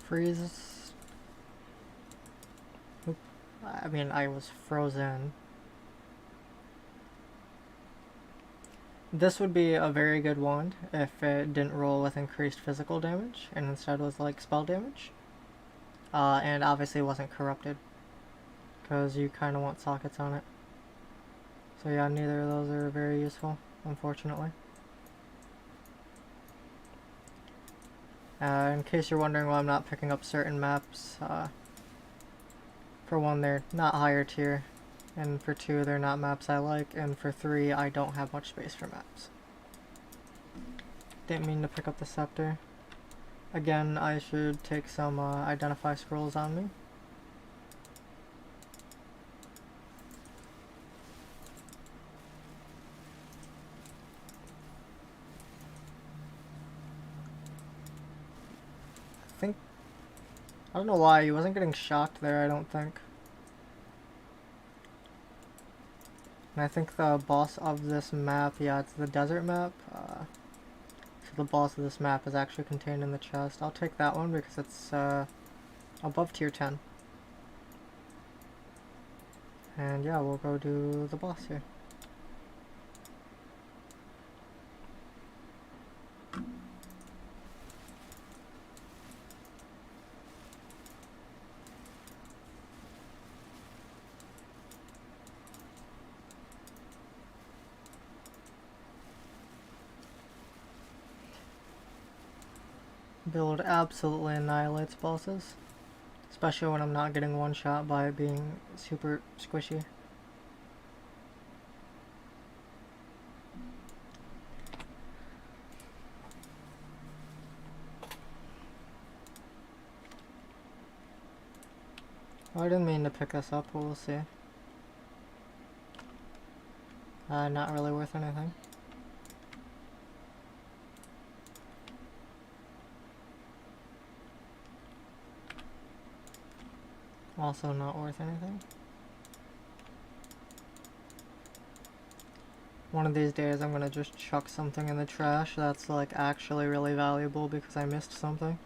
Freeze. Oop. I mean, I was frozen. This would be a very good wand if it didn't roll with increased physical damage and instead was like spell damage. And obviously wasn't corrupted, because you kind of want sockets on it. So yeah, neither of those are very useful, unfortunately. In case you're wondering why I'm not picking up certain maps, for one, they're not higher tier, and for two, they're not maps I like, and for three, I don't have much space for maps. Didn't mean to pick up the scepter. Again, I should take some identify scrolls on me. I don't know why, he wasn't getting shocked there, I don't think. And I think the boss of this map, yeah, it's the desert map. So the boss of this map is actually contained in the chest. I'll take that one because it's above tier 10. And yeah, we'll go do the boss here. Build absolutely annihilates bosses, especially when I'm not getting one shot by it being super squishy. Well, I didn't mean to pick this up, but we'll see. Not really worth anything. Also not worth anything. One of these days I'm gonna just chuck something in the trash that's like actually really valuable because I missed something.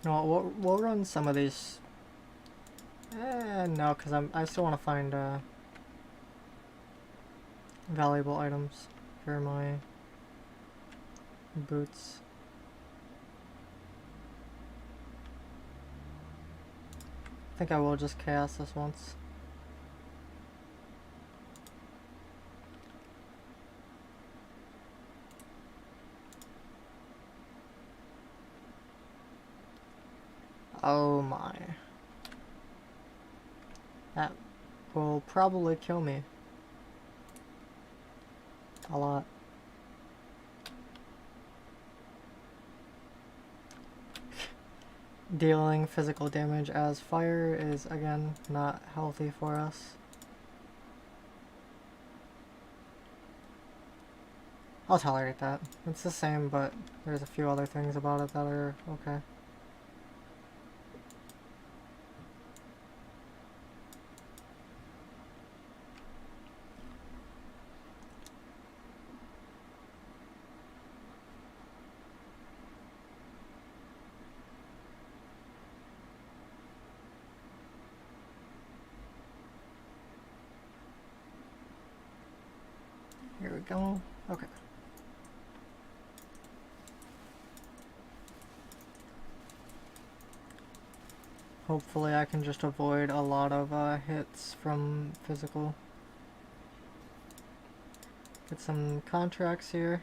No, we'll run some of these. No, because I still want to find valuable items for my boots. I think I will just chaos this once. Oh my. That will probably kill me. A lot. Dealing physical damage as fire is, again, not healthy for us. I'll tolerate that. It's the same, but there's a few other things about it that are okay. Here we go. Okay. Hopefully I can just avoid a lot of hits from physical. Get some contracts here.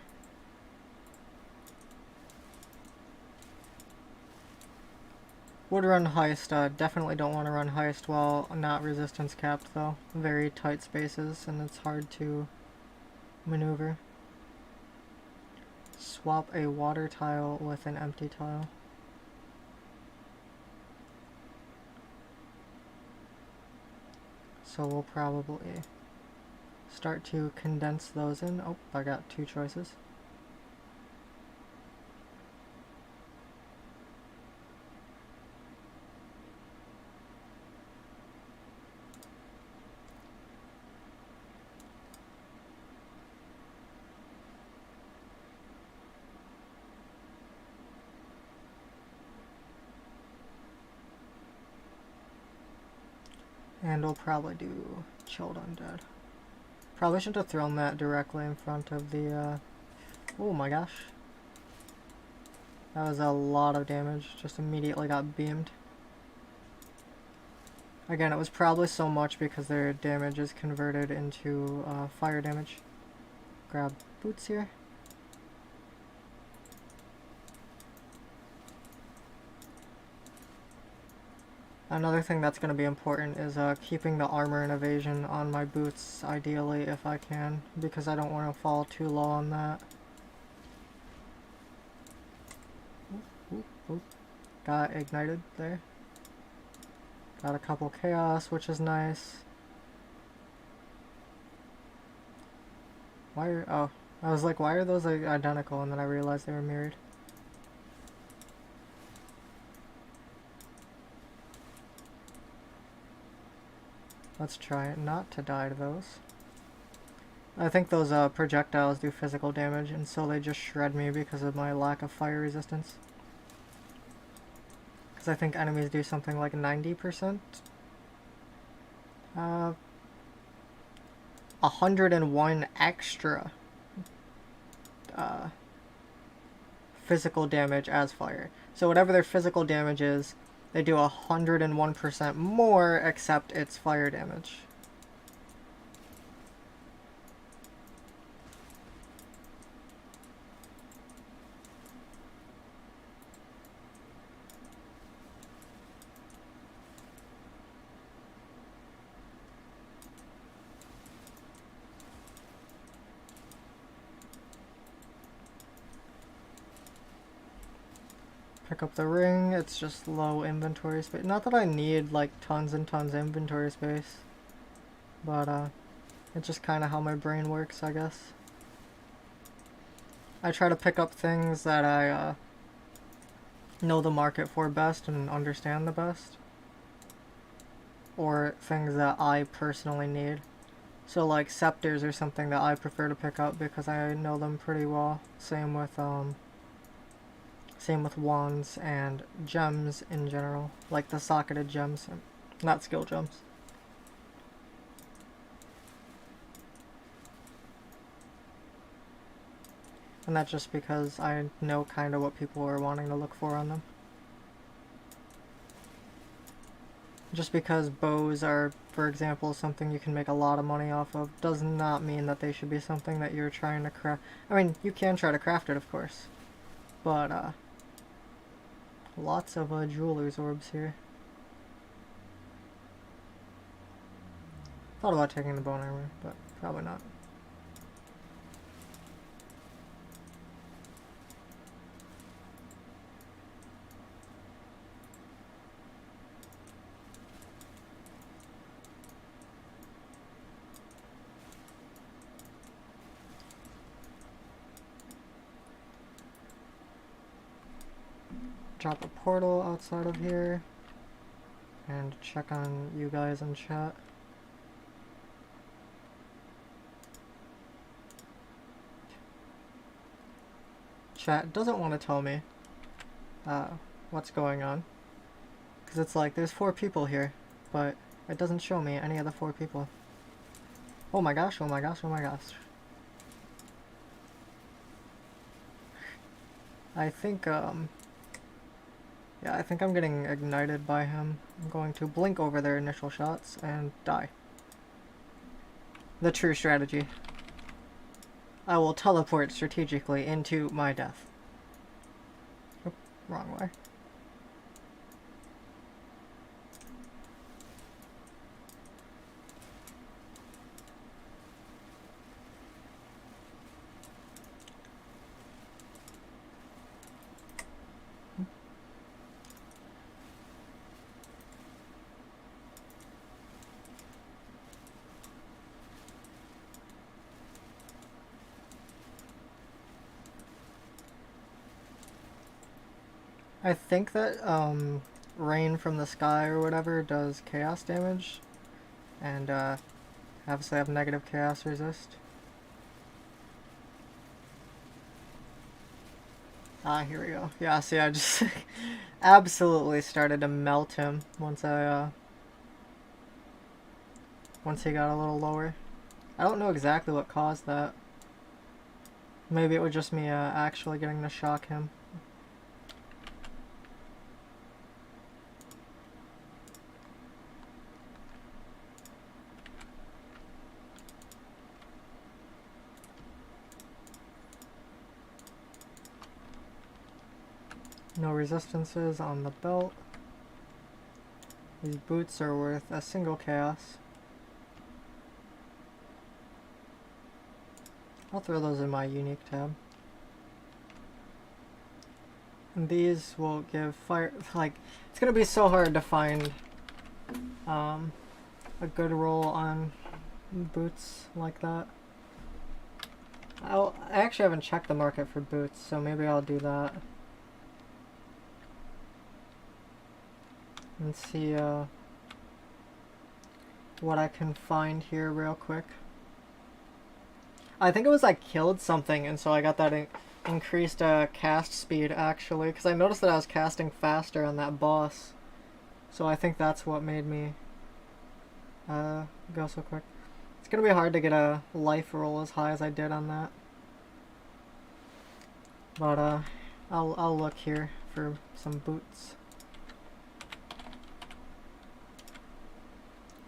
Would run heist, definitely don't want to run heist while not resistance capped though. Very tight spaces and it's hard to maneuver. Swap a water tile with an empty tile. So we'll probably start to condense those in. Oh, I got two choices. And we'll probably do Chilled Undead. Probably shouldn't have thrown that directly in front of the, oh my gosh. That was a lot of damage, just immediately got beamed. Again, it was probably so much because their damage is converted into fire damage. Grab boots here. Another thing that's going to be important is keeping the armor and evasion on my boots, ideally, if I can, because I don't want to fall too low on that. Oop, oop, oop. Got ignited there. Got a couple chaos, which is nice. Why are... oh, I was like, why are those like, identical? And then I realized they were mirrored. Let's try not to die to those. I think those projectiles do physical damage, and so they just shred me because of my lack of fire resistance. Because I think enemies do something like 90%. 101 extra physical damage as fire. So whatever their physical damage is, they do 101% more, except it's fire damage. Pick up the ring, it's just low inventory space. Not that I need like tons and tons of inventory space, but it's just kind of how my brain works, I guess. I try to pick up things that I know the market for best and understand the best, or things that I personally need. So like scepters are something that I prefer to pick up because I know them pretty well. Same with Same with wands and gems in general, like the socketed gems, not skill gems. And that's just because I know kind of what people are wanting to look for on them. Just because bows are, for example, something you can make a lot of money off of, does not mean that they should be something that you're trying to craft. I mean, you can try to craft it, of course. But, lots of jeweler's orbs here. Thought about taking the bone armor, but probably not. Drop a portal outside of here and check on you guys in chat. Chat doesn't want to tell me what's going on, because it's like there's 4 people here, but it doesn't show me any of the 4 people. Oh my gosh, oh my gosh, oh my gosh. I think yeah, I think I'm getting ignited by him. I'm going to blink over their initial shots and die. The true strategy. I will teleport strategically into my death. Oop, wrong way. I think that rain from the sky or whatever does chaos damage, and obviously have negative chaos resist. Ah, here we go. Yeah, see, I just absolutely started to melt him once once he got a little lower. I don't know exactly what caused that. Maybe it was just me actually getting to shock him. No resistances on the belt. These boots are worth a single chaos. I'll throw those in my unique tab. And these will give fire, like, it's gonna be so hard to find a good roll on boots like that. I actually haven't checked the market for boots, so maybe I'll do that. And see what I can find here real quick. I think it was I killed something, and so I got that increased cast speed actually, because I noticed that I was casting faster on that boss. So I think that's what made me go so quick. It's gonna be hard to get a life roll as high as I did on that. But I'll look here for some boots.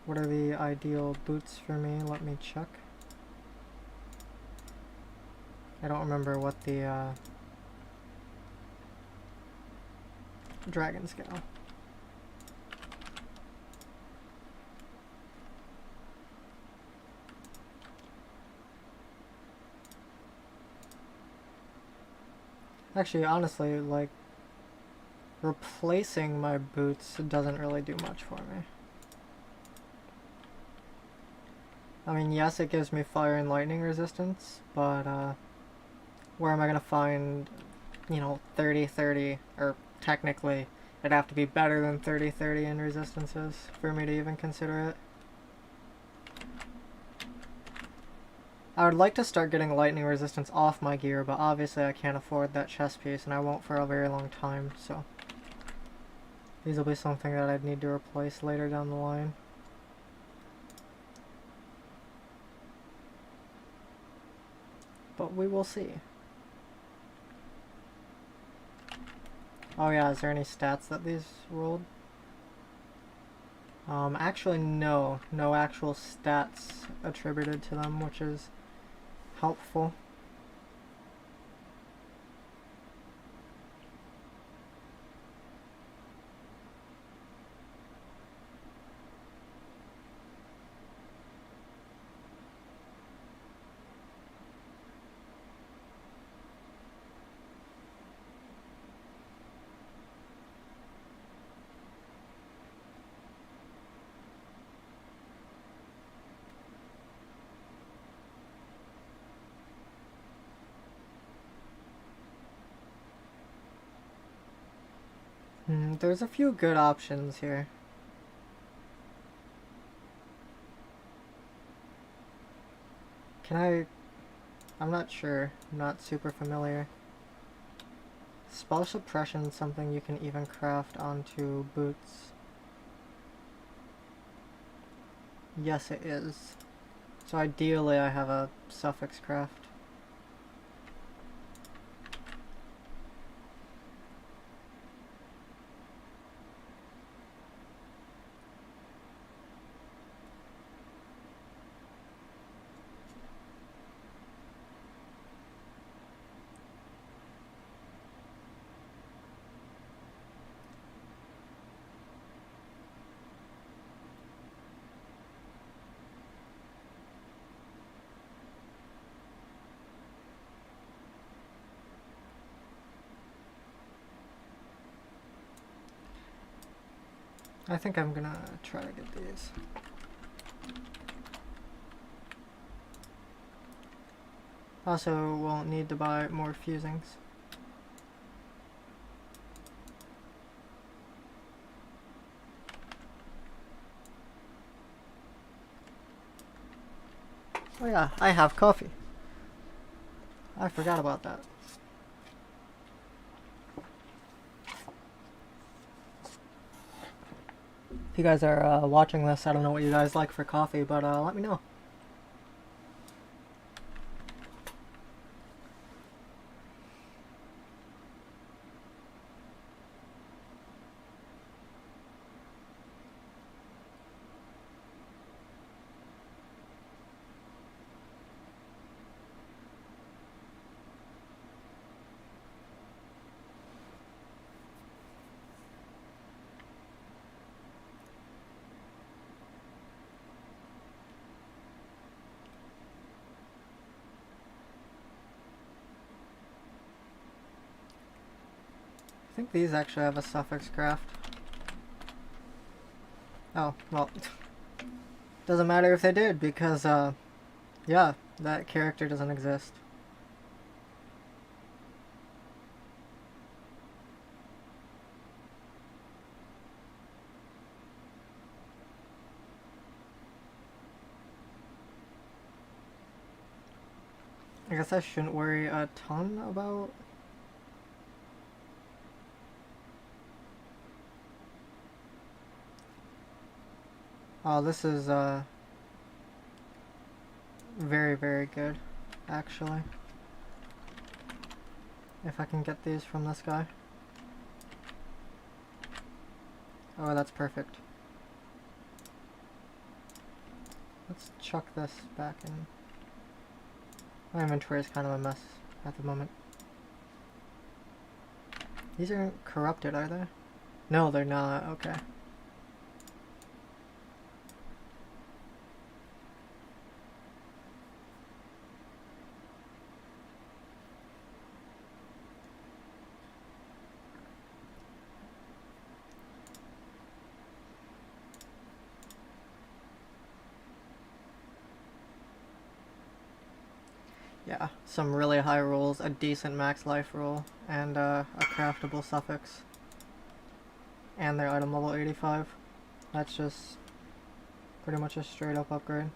What are the ideal boots for me? Let me check. I don't remember what the dragon scale. Actually, honestly, like, replacing my boots doesn't really do much for me. I mean, yes, it gives me fire and lightning resistance, but where am I gonna find, you know, 30-30, or technically it'd have to be better than 30-30 in resistances for me to even consider it. I would like to start getting lightning resistance off my gear, but obviously I can't afford that chest piece, and I won't for a very long time, so these will be something that I'd need to replace later down the line. But we will see. Oh yeah, is there any stats that these rolled? Actually no. No actual stats attributed to them, which is helpful. There's a few good options here. I'm not sure. I'm not super familiar. Spell suppression is something you can even craft onto boots. Yes, it is. So ideally I have a suffix craft. I think I'm gonna try to get these. Also, won't need to buy more fusings. Oh yeah, I have coffee. I forgot about that. If you guys are watching this, I don't know what you guys like for coffee, but let me know. I think these actually have a suffix craft. Oh, well. Doesn't matter if they did, because, yeah, that character doesn't exist. I guess I shouldn't worry a ton about... Oh, this is, very, very good, actually. If I can get these from this guy. Oh, that's perfect. Let's chuck this back in. My inventory is kind of a mess at the moment. These aren't corrupted, are they? No, they're not. Okay. Yeah, some really high rolls, a decent max life roll, and a craftable suffix. And their item level 85. That's just pretty much a straight up upgrade.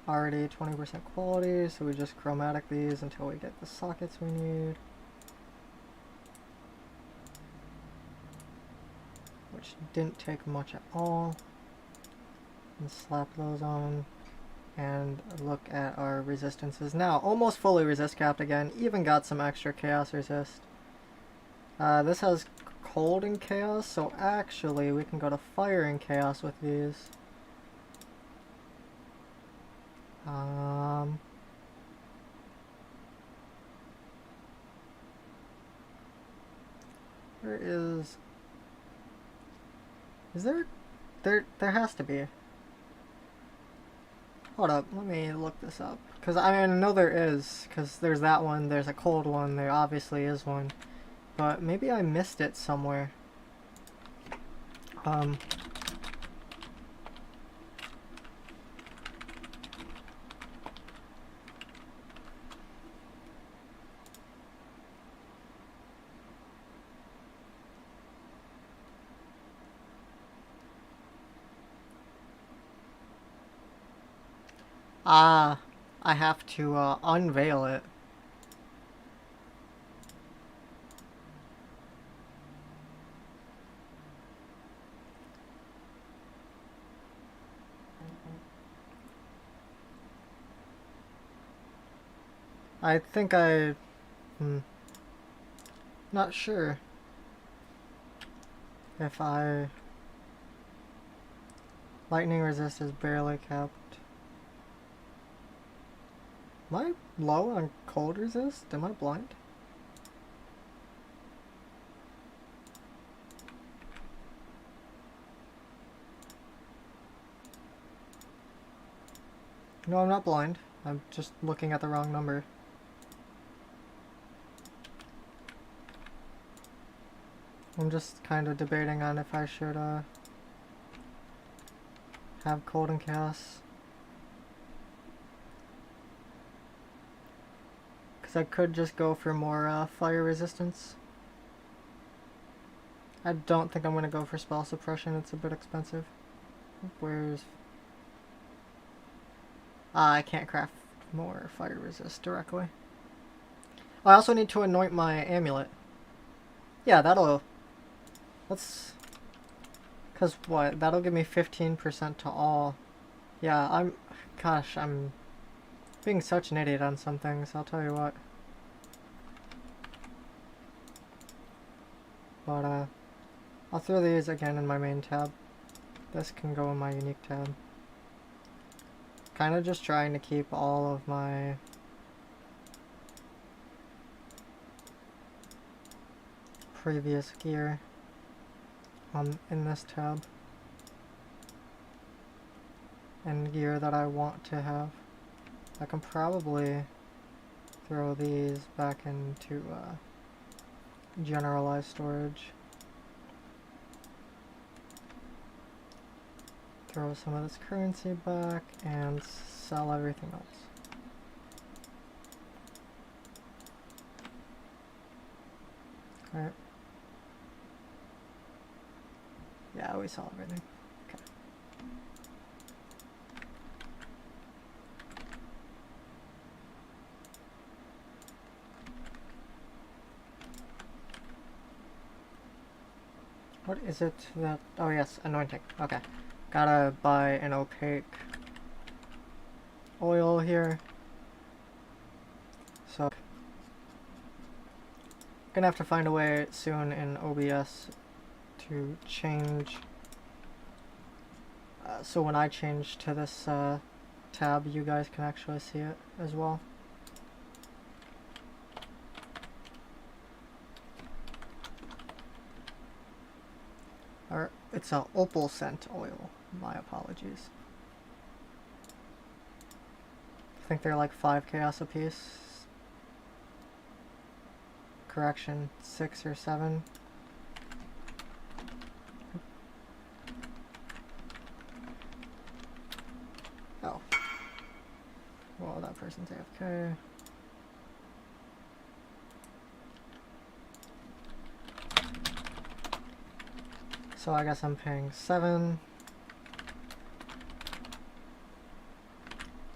already 20% quality, so we just chromatic these until we get the sockets we need. Which didn't take much at all. And slap those on. And look at our resistances now. Almost fully resist capped again. Even got some extra chaos resist. This has cold and chaos, so actually we can go to fire and chaos with these. Where is there has to be. Hold up, let me look this up. Because I mean, I know there is, because there's that one, there's a cold one, there obviously is one. But maybe I missed it somewhere. I have to unveil it. I think not sure if lightning resist is barely kept. Am I low on cold resist? Am I blind? No, I'm not blind. I'm just looking at the wrong number. I'm just kind of debating on if I should have cold and chaos. Because I could just go for more fire resistance. I don't think I'm going to go for spell suppression, it's a bit expensive. Where's... I can't craft more fire resist directly. I also need to anoint my amulet. Yeah, that'll... Let's... Because what? That'll give me 15% to all. Yeah, Gosh, I'm being such an idiot on some things, I'll tell you what. But, I'll throw these again in my main tab. This can go in my unique tab. Kind of just trying to keep all of my previous gear in this tab. And gear that I want to have. I can probably throw these back into generalized storage. Throw some of this currency back and sell everything else. Alright. Yeah, we sell everything. Okay. What is it that... Oh yes, anointing. Okay. Gotta buy an opaque oil here. So, gonna have to find a way soon in OBS to change. So when I change to this tab, you guys can actually see it as well. Or it's a opal scent oil. My apologies. I think they're like 5 chaos a piece. Correction, 6 or 7. Oh. Well, that person's AFK. So I guess I'm paying 7.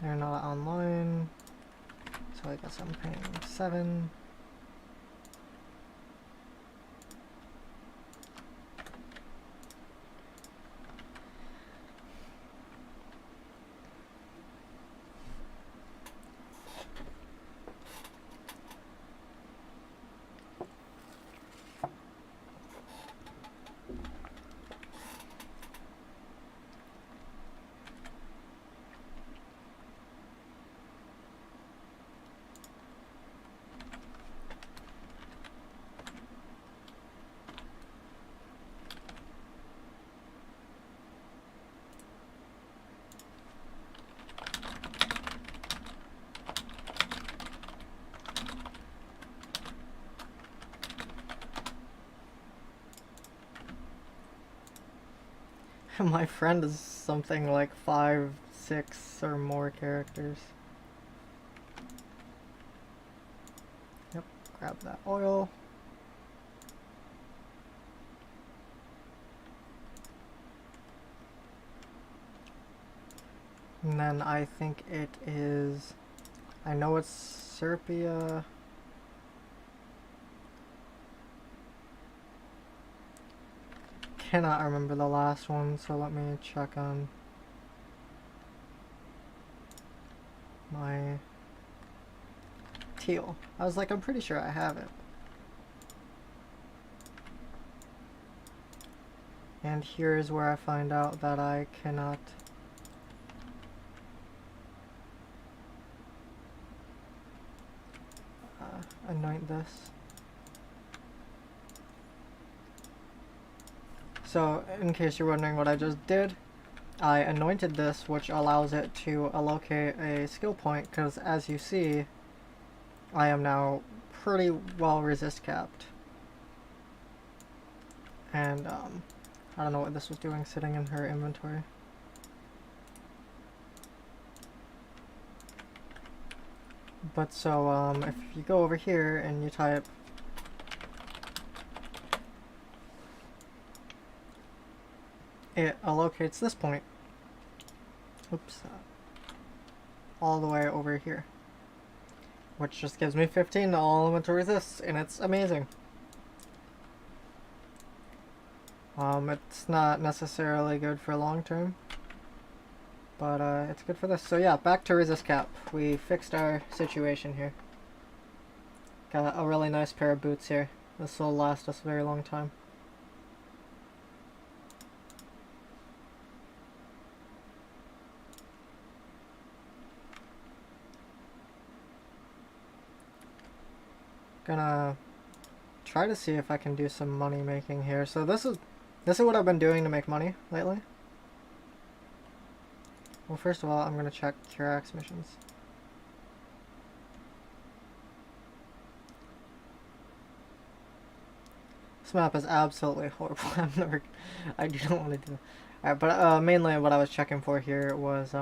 They're not online, so I guess I'm paying 7. My friend is something like 5, 6 or more characters. Yep, grab that oil. And then I think it is, I know it's Serpia. Cannot remember the last one, so let me check on my teal. I was like, I'm pretty sure I have it. And here is where I find out that I cannot anoint this. So, in case you're wondering what I just did, I anointed this, which allows it to allocate a skill point, because as you see, I am now pretty well resist capped. And, I don't know what this was doing sitting in her inventory. But so, if you go over here and you type it allocates this point. Oops. All the way over here. Which just gives me 15 to all elemental resists, and it's amazing. It's not necessarily good for long term, but it's good for this. So yeah, back to resist cap. We fixed our situation here. Got a really nice pair of boots here. This will last us a very long time. Gonna try to see if I can do some money making here. So this is what I've been doing to make money lately. Well, first of all, I'm gonna check Curax missions. This map is absolutely horrible. I do not want to do that. Alright, but mainly what I was checking for here was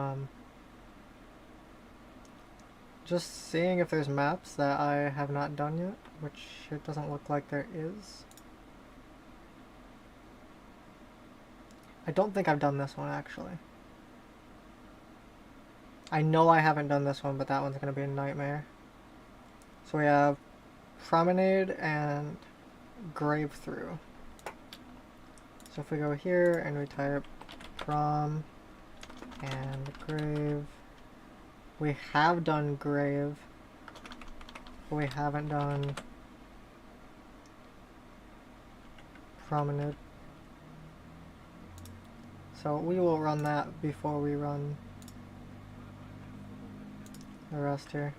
just seeing if there's maps that I have not done yet, which it doesn't look like there is. I don't think I've done this one, actually. I know I haven't done this one, but that one's going to be a nightmare. So we have Promenade and Grave Through. So if we go here and we type Prom and Grave, we have done Grave, but we haven't done Promenade. So we will run that before we run the rest here.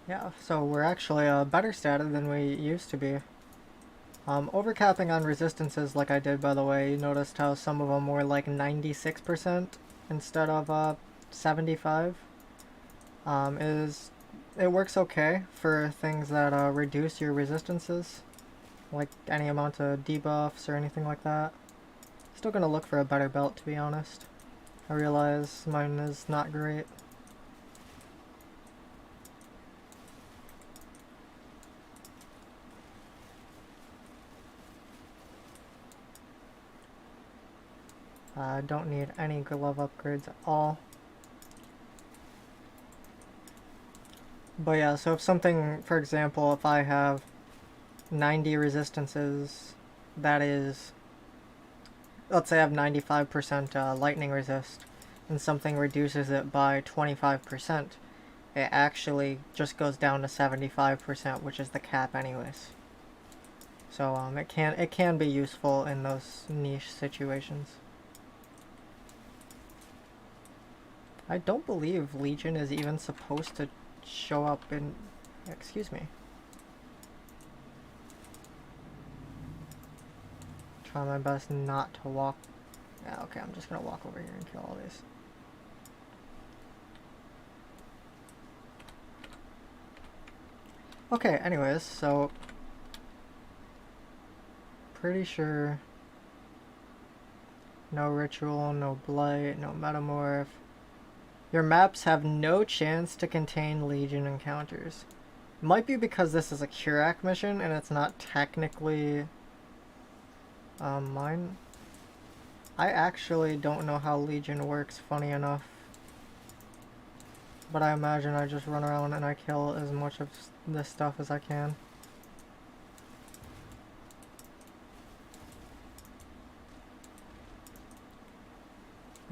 Yeah, so we're actually better statted than we used to be. Overcapping on resistances like I did, by the way, you noticed how some of them were like 96% instead of 75. is it works okay for things that reduce your resistances, like any amount of debuffs or anything like that. Still gonna look for a better belt, to be honest. I realize mine is not great. I don't need any glove upgrades at all. But yeah, so if something, for example, if I have 90 resistances, that is, let's say I have 95% lightning resist, and something reduces it by 25%, it actually just goes down to 75%, which is the cap anyways. So it can be useful in those niche situations. I don't believe Legion is even supposed to show up in... Excuse me. Try my best not to walk... Yeah, okay, I'm just gonna walk over here and kill all these. Okay, anyways, so... Pretty sure... No ritual, no blight, no metamorph. Your maps have no chance to contain Legion encounters. Might be because this is a Curak mission and it's not technically mine. I actually don't know how Legion works, funny enough. But I imagine I just run around and I kill as much of this stuff as I can.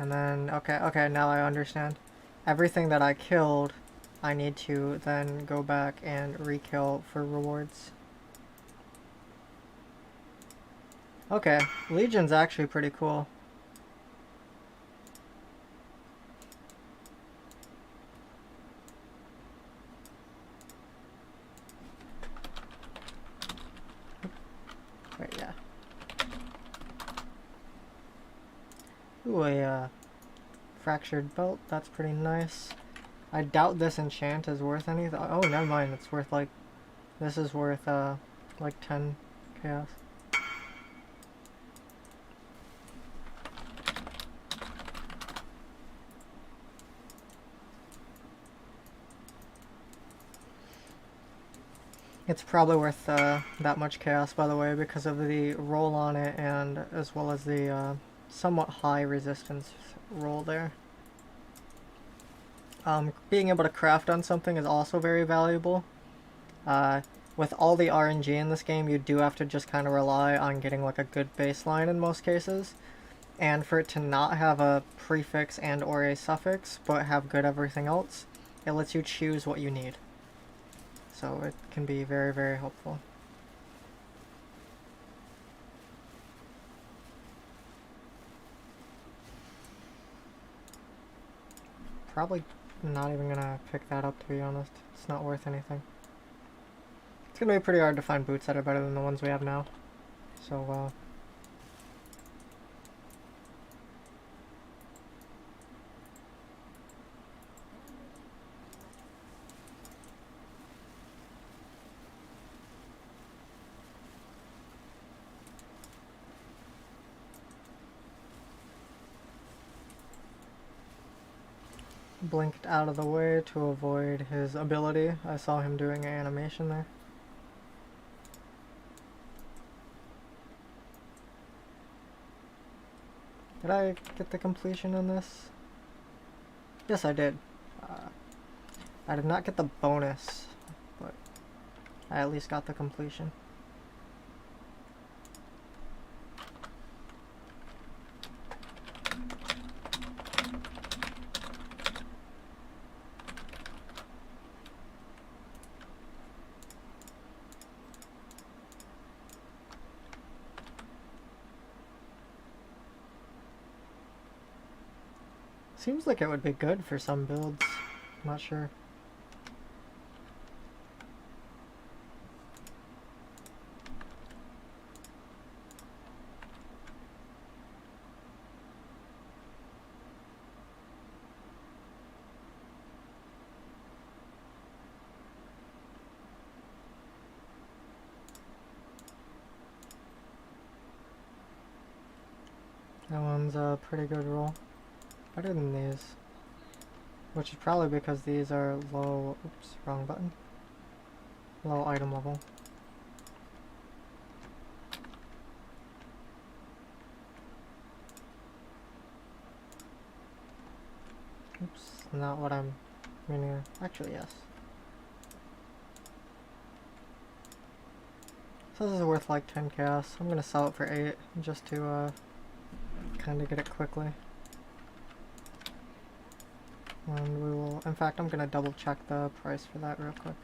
And then, okay, now I understand. Everything that I killed, I need to then go back and re-kill for rewards. Okay, Legion's actually pretty cool. Wait, yeah. Ooh, a fractured belt, that's pretty nice. I doubt this enchant is worth anything. Oh, never mind, it's worth like... This is worth like 10 chaos. It's probably worth that much chaos, by the way, because of the roll on it and as well as the somewhat high resistance roll there. Being able to craft on something is also very valuable. With all the RNG in this game, you do have to just kind of rely on getting like a good baseline in most cases. And for it to not have a prefix and or a suffix, but have good everything else, it lets you choose what you need. So it can be very, very helpful. Probably not even gonna pick that up, to be honest. It's not worth anything. It's gonna be pretty hard to find boots that are better than the ones we have now. So, blinked out of the way to avoid his ability. I saw him doing an animation there. Did I get the completion on this? Yes, I did. I did not get the bonus, but I at least got the completion. Seems like it would be good for some builds. I'm not sure. That one's a pretty good roll. Better than these. Which is probably because these are low... Oops, wrong button. Low item level. Oops, not what I'm meaning. Actually, yes. So this is worth like 10 chaos. I'm gonna sell it for 8 just to kind of get it quickly. And we will, in fact, I'm gonna double check the price for that real quick.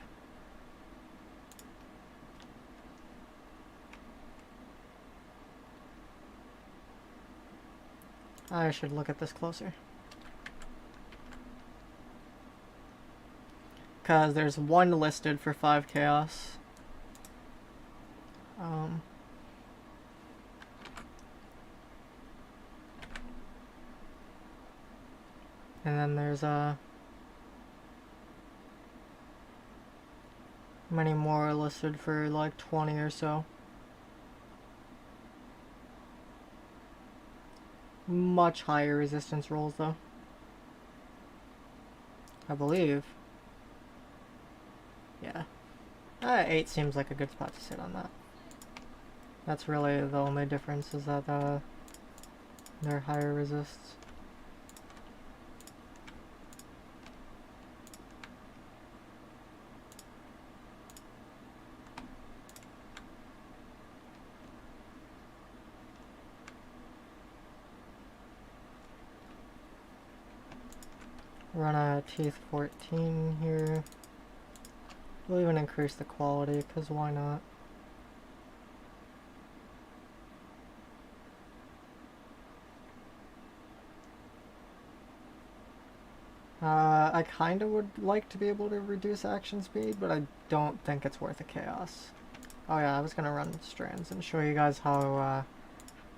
I should look at this closer. Because there's one listed for 5 chaos. And then there's many more listed for like 20 or so. Much higher resistance rolls though, I believe. Yeah. 8 seems like a good spot to sit on that. That's really the only difference, is that they're higher resists. Run a teeth 14 here. We'll even increase the quality, because why not? I kind of would like to be able to reduce action speed, but I don't think it's worth a chaos. Oh yeah, I was gonna run strands and show you guys how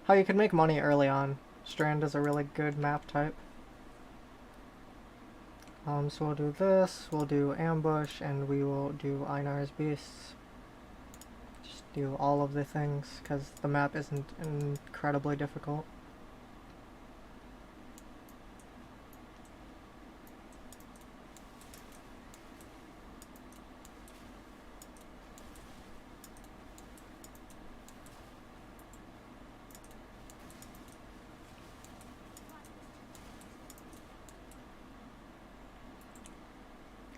you can make money early on. Strand is a really good map type. So we'll do this, we'll do ambush, and we will do Einar's Beasts. Just do all of the things, because the map isn't incredibly difficult.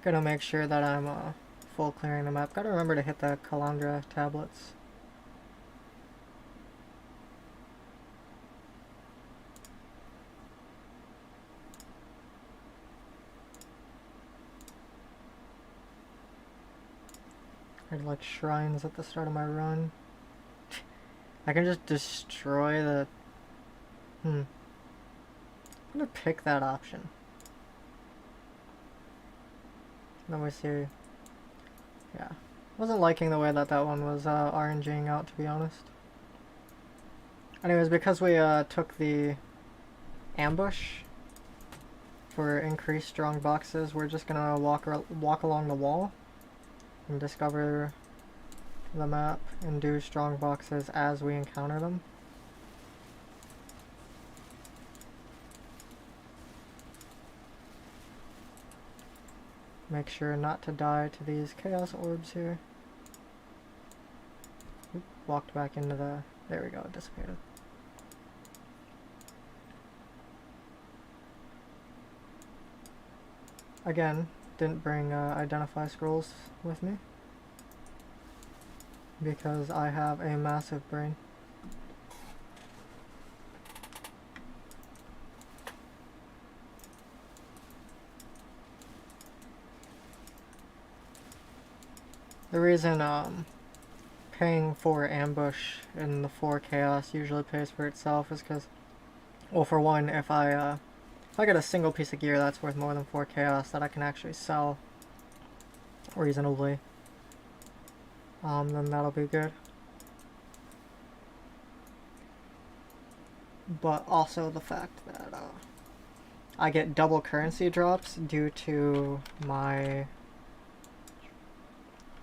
Gotta make sure that I'm full clearing the map. Gotta remember to hit the Calandra tablets. I had like shrines at the start of my run. I can just destroy the... I'm gonna pick that option. Let me see. Yeah. Wasn't liking the way that one was RNGing out, to be honest. Anyways, because we took the ambush for increased strong boxes, we're just gonna walk along the wall and discover the map and do strong boxes as we encounter them. Make sure not to die to these chaos orbs here. Oop, walked back into the... There we go, it dissipated. Again, didn't bring identify scrolls with me, because I have a massive brain. The reason paying for ambush in the 4 chaos usually pays for itself is because, well, for one, if I get a single piece of gear that's worth more than 4 chaos that I can actually sell reasonably, then that'll be good. But also the fact that I get double currency drops due to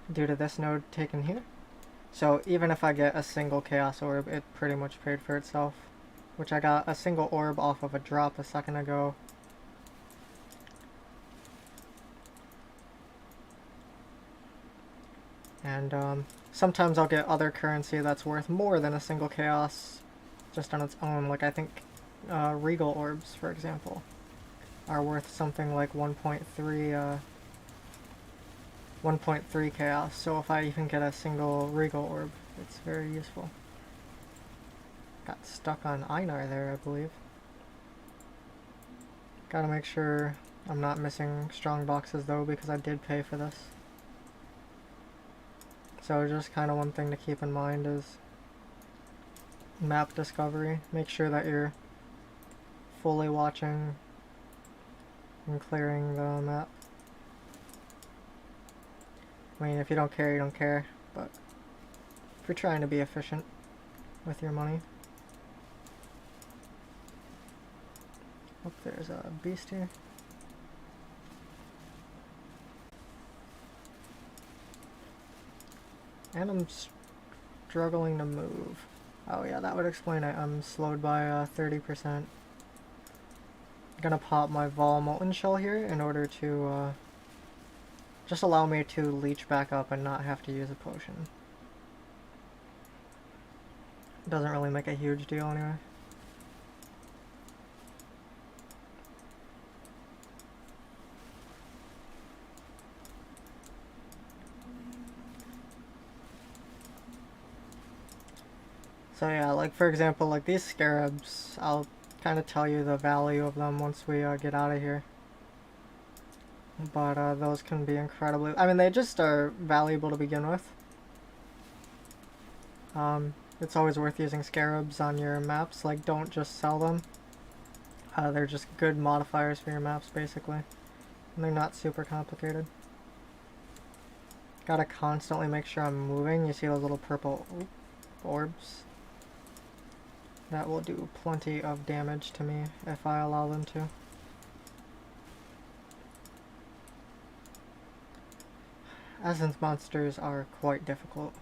this node taken here. So even if I get a single chaos orb, it pretty much paid for itself. which I got a single orb off of a drop a second ago. And sometimes I'll get other currency that's worth more than a single chaos just on its own. Like I think regal orbs, for example, are worth something like 1.3 chaos. So if I even get a single regal orb, it's very useful. Got stuck on Einar there, I believe. Gotta make sure I'm not missing strong boxes though, because I did pay for this. So just kind of one thing to keep in mind is map discovery. Make sure that you're fully watching and clearing the map. I mean, if you don't care, you don't care, but if you're trying to be efficient with your money. Oh, there's a beast here. And I'm struggling to move. Oh yeah, that would explain it. I'm slowed by 30%. I'm gonna pop my Vol Molten Shell here in order to just allow me to leech back up and not have to use a potion. Doesn't really make a huge deal anyway. So yeah, like for example, like these scarabs, I'll kind of tell you the value of them once we get out of here. But those can be incredibly... I mean, they just are valuable to begin with. It's always worth using scarabs on your maps. Like, don't just sell them. They're just good modifiers for your maps, basically. And they're not super complicated. Gotta constantly make sure I'm moving. You see those little purple orbs? That will do plenty of damage to me if I allow them to. Essence monsters are quite difficult.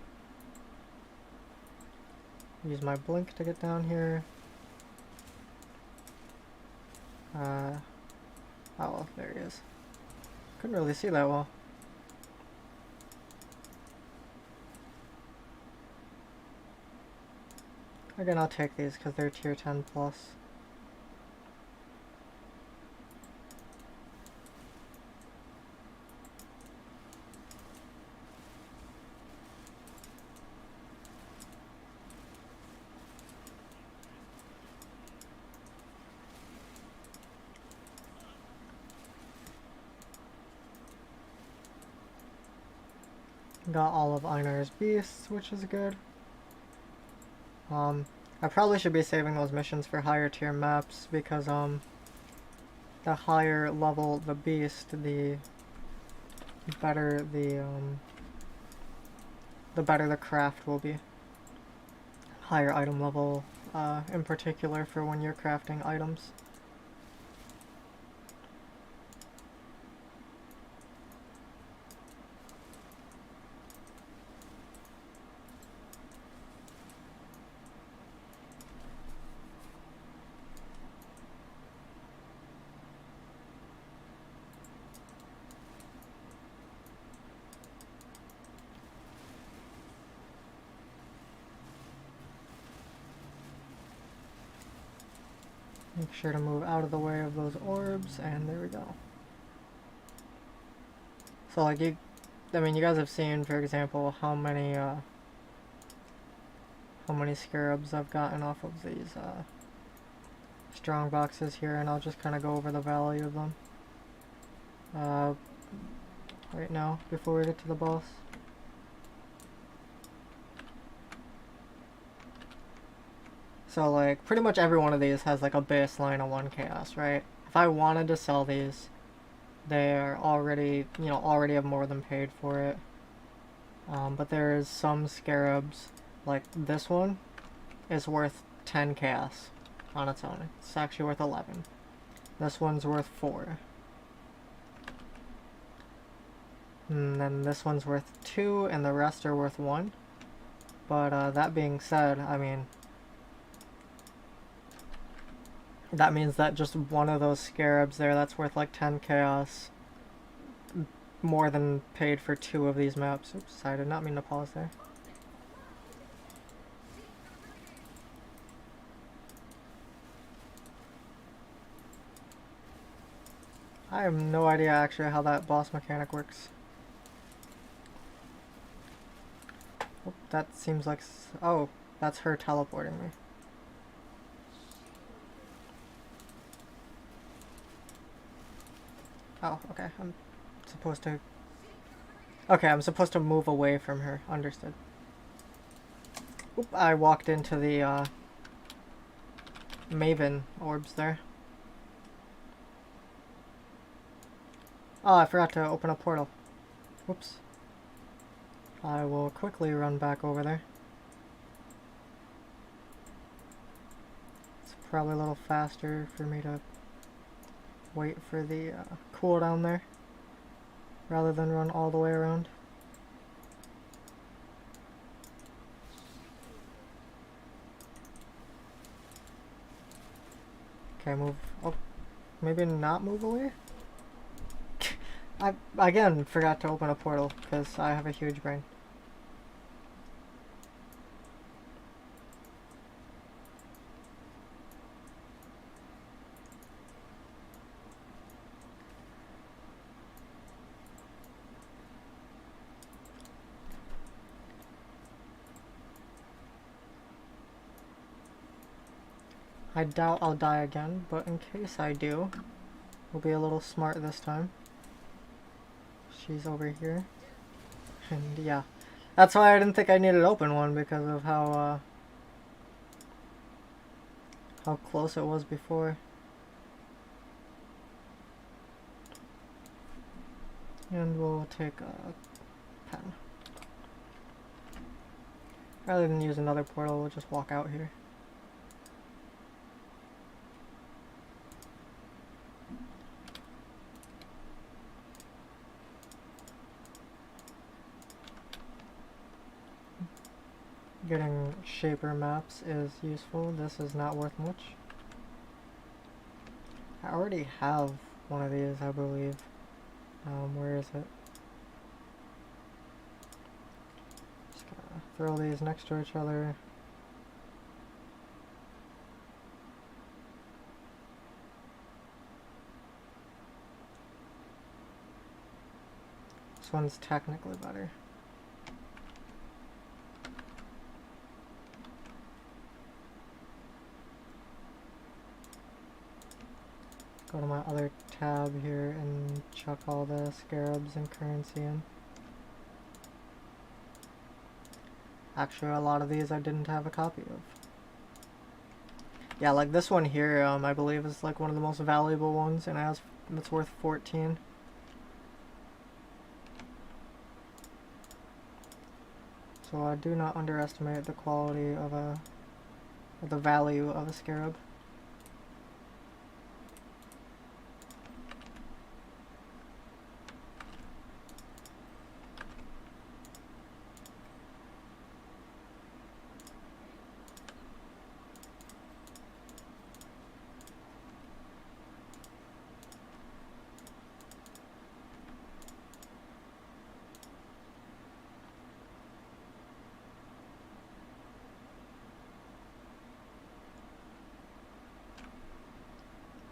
Use my blink to get down here. Oh well, there he is. Couldn't really see that well. Again, I'll take these because they're tier 10 plus. Got all of Einar's beasts, which is good. I probably should be saving those missions for higher tier maps because the higher level the beast, the better the craft will be. Higher item level, in particular for when you're crafting items. Make sure to move out of the way of those orbs, and there we go. So like you guys have seen, for example, how many scarabs I've gotten off of these strong boxes here, and I'll just kind of go over the value of them right now before we get to the boss. So like pretty much every one of these has like a baseline of 1 chaos, right? If I wanted to sell these, they're already, already have more than paid for it. But there's some scarabs, like this one is worth 10 chaos on its own. It's actually worth 11. This one's worth 4. And then this one's worth 2, and the rest are worth 1. But that being said, I mean, that means that just one of those scarabs there, that's worth like 10 chaos. More than paid for 2 of these maps. Oops, I did not mean to pause there. I have no idea actually how that boss mechanic works. Oh, that seems like... Oh, that's her teleporting me. Oh, okay. I'm supposed to... Okay, I'm supposed to move away from her. Understood. Oop, I walked into the, Maven orbs there. Oh, I forgot to open a portal. Whoops. I will quickly run back over there. It's probably a little faster for me to wait for the cooldown there, rather than run all the way around. Okay, move. Oh, maybe not move away? I, again, forgot to open a portal, because I have a huge brain. I doubt I'll die again, but in case I do, we'll be a little smart this time. She's over here. And yeah, that's why I didn't think I needed to open one, because of how close it was before. And we'll take a pen. Rather than use another portal, we'll just walk out here. Getting shaper maps is useful. This is not worth much. I already have one of these, I believe. Where is it? Just gonna throw these next to each other. This one's technically better. Go to my other tab here and chuck all the scarabs and currency in. Actually, a lot of these I didn't have a copy of. Yeah, like this one here, I believe is like one of the most valuable ones, and it's worth 14. So I do not underestimate the quality of or the value of a scarab.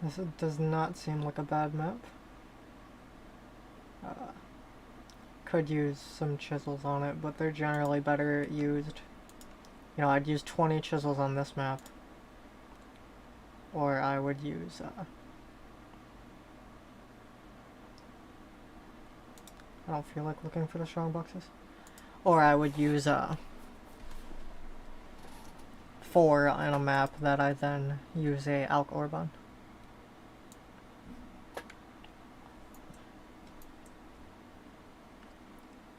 This does not seem like a bad map. Could use some chisels on it, but they're generally better used. You know, I'd use 20 chisels on this map. Or I would use, I don't feel like looking for the strong boxes. Or I would use, 4 on a map that I then use a alk orb on.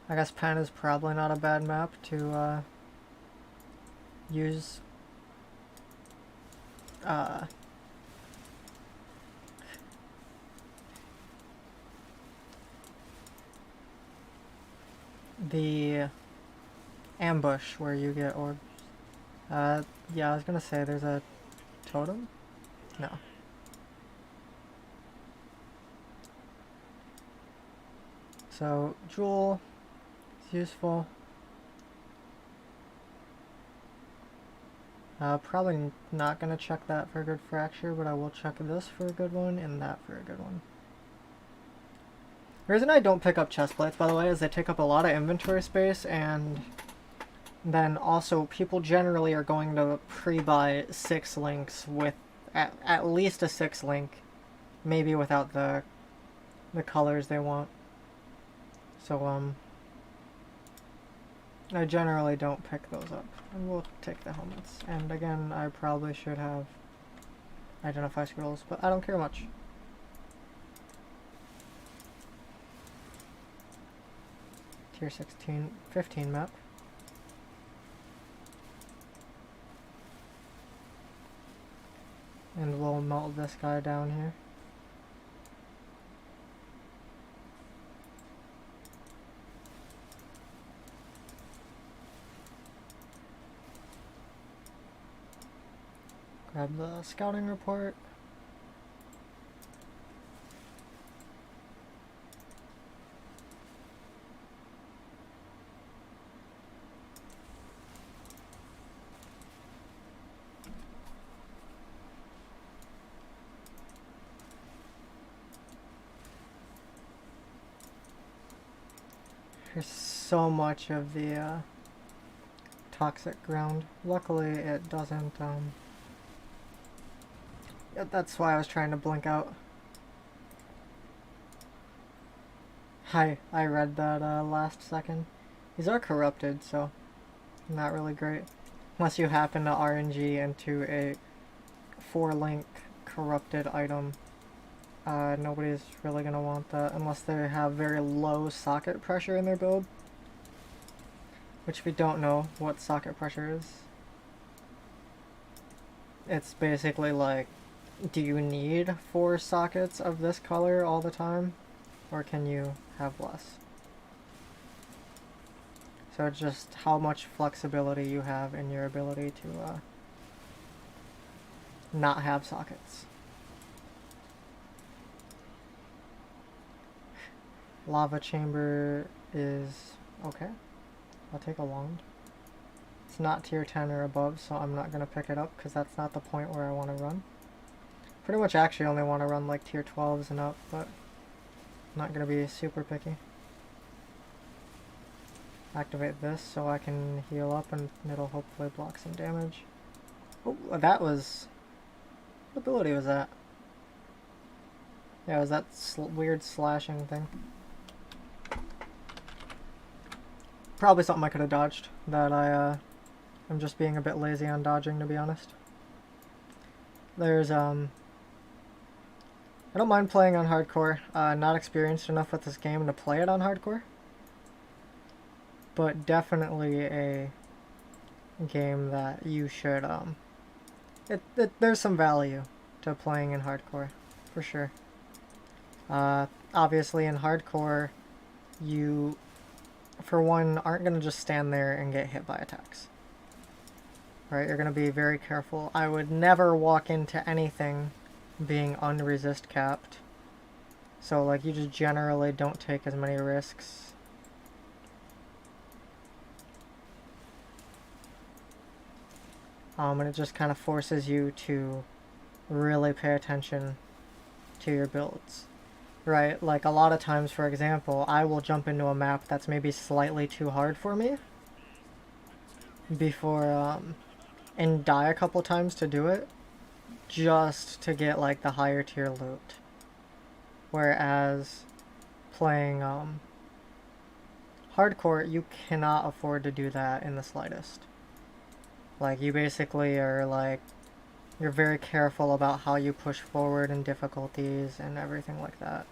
I guess Pen is probably not a bad map to use the ambush where you get orbs. Yeah, I was gonna say there's a totem? No. So, Jewel is useful. Probably not going to check that for a good fracture, but I will check this for a good one and that for a good one. The reason I don't pick up chest plates, by the way, is they take up a lot of inventory space, and then also people generally are going to pre-buy 6 links with at least a 6 link, maybe without the colors they want. So I generally don't pick those up, and we'll take the helmets. And again, I probably should have identify scrolls, but I don't care much. Tier 15 map. And we'll melt this guy down here. Grab the scouting report. There's so much of the toxic ground. Luckily it doesn't, that's why I was trying to blink out. I read that last second. These are corrupted, so not really great. Unless you happen to RNG into a 4-link corrupted item. Nobody's really gonna want that unless they have very low socket pressure in their build. Which, if you don't know what socket pressure is, it's basically like, do you need 4 sockets of this color all the time? Or can you have less? So it's just how much flexibility you have in your ability to not have sockets. Lava chamber is okay. I'll take a wand. It's not tier 10 or above, so I'm not going to pick it up because that's not the point where I want to run. Pretty much actually only want to run like tier 12s and up, but I'm not going to be super picky. Activate this so I can heal up and it'll hopefully block some damage. Oh, that was... What ability was that? Yeah, it was that weird slashing thing. Probably something I could have dodged, that I'm just being a bit lazy on dodging, to be honest. There's, I don't mind playing on hardcore. Not experienced enough with this game to play it on hardcore. But definitely a game that you should, there's some value to playing in hardcore, for sure. Obviously in hardcore, you, for one, aren't going to just stand there and get hit by attacks. Right? You're going to be very careful. I would never walk into anything being unresist capped. So, like, you just generally don't take as many risks. And it just kind of forces you to really pay attention to your builds. Right, like a lot of times, for example, I will jump into a map that's maybe slightly too hard for me before, and die a couple times to do it, just to get like the higher tier loot. Whereas playing hardcore, you cannot afford to do that in the slightest. Like, you basically are like, you're very careful about how you push forward in difficulties and everything like that.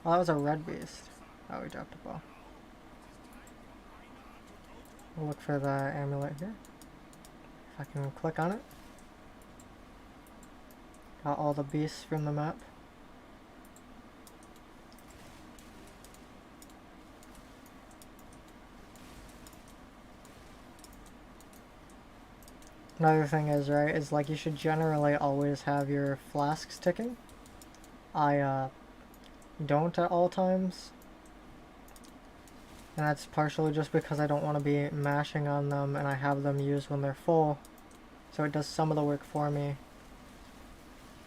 Oh, that was a red beast. Oh, we dropped a bow. We'll look for the amulet here. If I can click on it. Got all the beasts from the map. Another thing is, right, is like you should generally always have your flasks ticking. I don't at all times. And that's partially just because I don't want to be mashing on them and I have them used when they're full. So it does some of the work for me.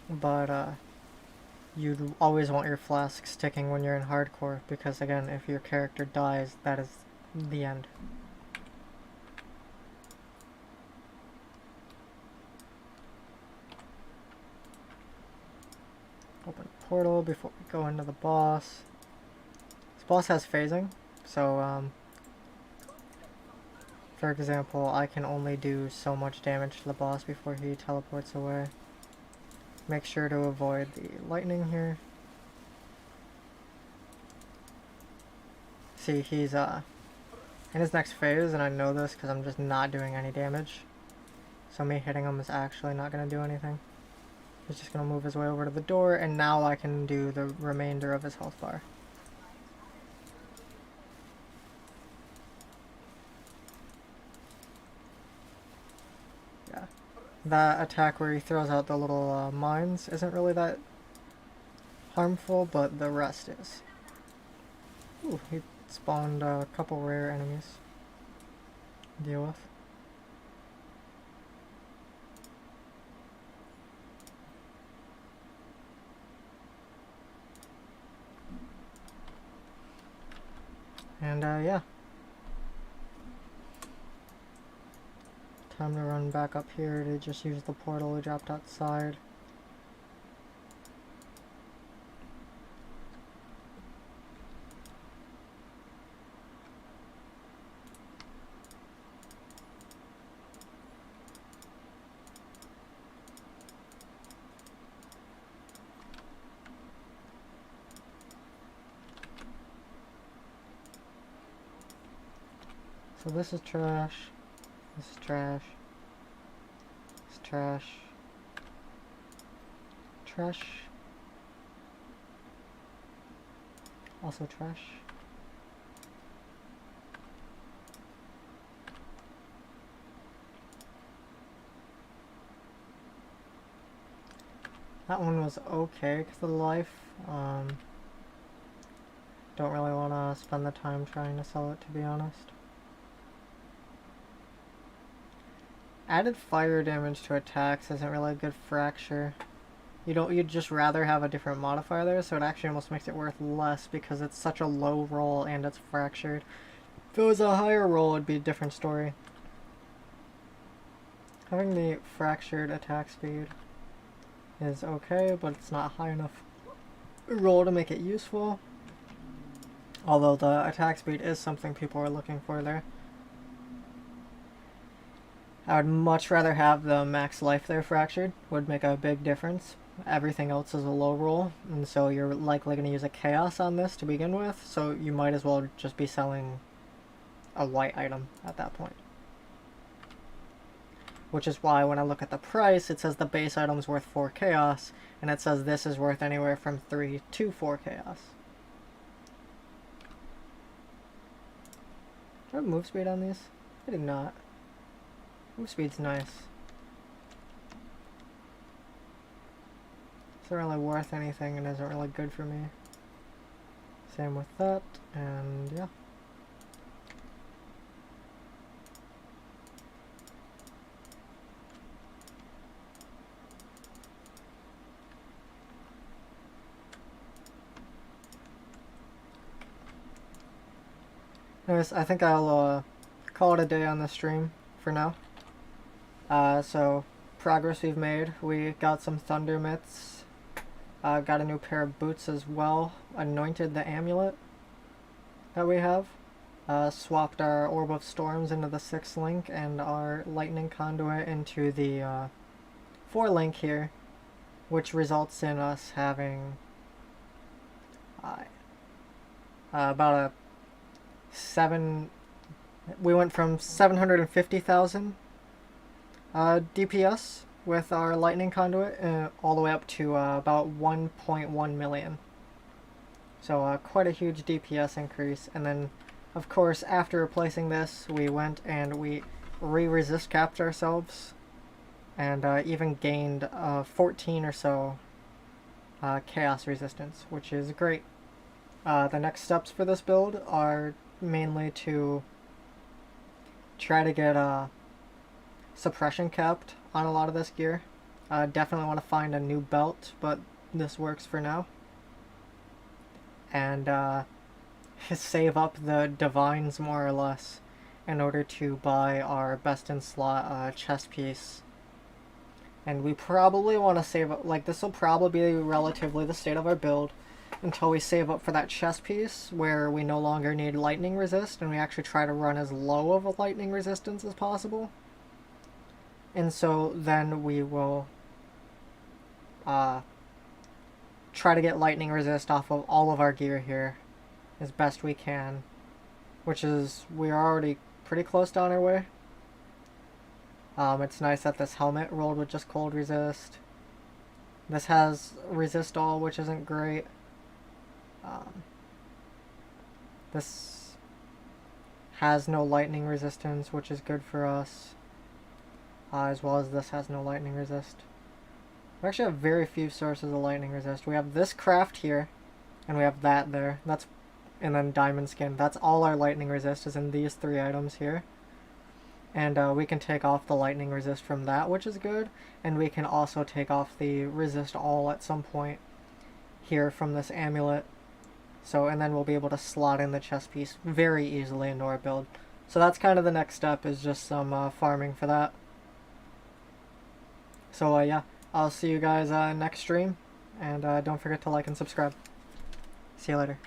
But you'd always want your flasks ticking when you're in hardcore, because again, if your character dies, that is the end. Open portal before we go into the boss. This boss has phasing, so for example, I can only do so much damage to the boss before he teleports away. Make sure to avoid the lightning here. See, he's in his next phase, and I know this because I'm just not doing any damage. So me hitting him is actually not going to do anything. He's just going to move his way over to the door, and now I can do the remainder of his health bar. Yeah. That attack where he throws out the little mines isn't really that harmful, but the rest is. Ooh, he spawned a couple rare enemies to deal with. And yeah. Time to run back up here to just use the portal we dropped outside. So this is trash. This is trash. This is trash. Trash. Also trash. That one was okay because of the life. Don't really want to spend the time trying to sell it, to be honest. Added fire damage to attacks isn't really a good fracture. You'd just rather have a different modifier there, so it actually almost makes it worth less because it's such a low roll and it's fractured. If it was a higher roll, it'd be a different story. Having the fractured attack speed is okay, but it's not high enough roll to make it useful. Although the attack speed is something people are looking for there. I would much rather have the max life there fractured, would make a big difference. Everything else is a low roll, and so you're likely going to use a chaos on this to begin with, so you might as well just be selling a white item at that point. Which is why when I look at the price, it says the base item's worth 4 chaos, and it says this is worth anywhere from 3 to 4 chaos. Do I have move speed on these? I did not. Move speed's nice. Isn't really worth anything and isn't really good for me. Same with that, and yeah. Anyways, I think I'll call it a day on the stream for now. So, progress we've made. We got some thunder myths. Got a new pair of boots as well. Anointed the amulet that we have. Swapped our Orb of Storms into the 6th link and our Lightning Conduit into the 4 link here, which results in us having about a 7. We went from 750,000 DPS with our lightning conduit all the way up to about 1.1 million. So quite a huge DPS increase. And then, of course, after replacing this, we went and we re-resist capped ourselves and even gained 14 or so chaos resistance, which is great. The next steps for this build are mainly to try to get suppression kept on a lot of this gear. Definitely want to find a new belt, but this works for now. And save up the divines more or less in order to buy our best in slot chest piece. And we probably want to save up, like, this will probably be relatively the state of our build until we save up for that chest piece where we no longer need lightning resist and we actually try to run as low of a lightning resistance as possible. And so then we will try to get lightning resist off of all of our gear here as best we can, which is, we're already pretty close down our way. It's nice that this helmet rolled with just cold resist. This has resist all, which isn't great. This has no lightning resistance, which is good for us. As well as this has no lightning resist. We actually have very few sources of lightning resist. We have this craft here, and we have that there. And then diamond skin. That's all our lightning resist is in these 3 items here. And we can take off the lightning resist from that, which is good. And we can also take off the resist all at some point here from this amulet. So, and then we'll be able to slot in the chest piece very easily into our build. So that's kind of the next step, is just some farming for that. So yeah, I'll see you guys next stream. And don't forget to like and subscribe. See you later.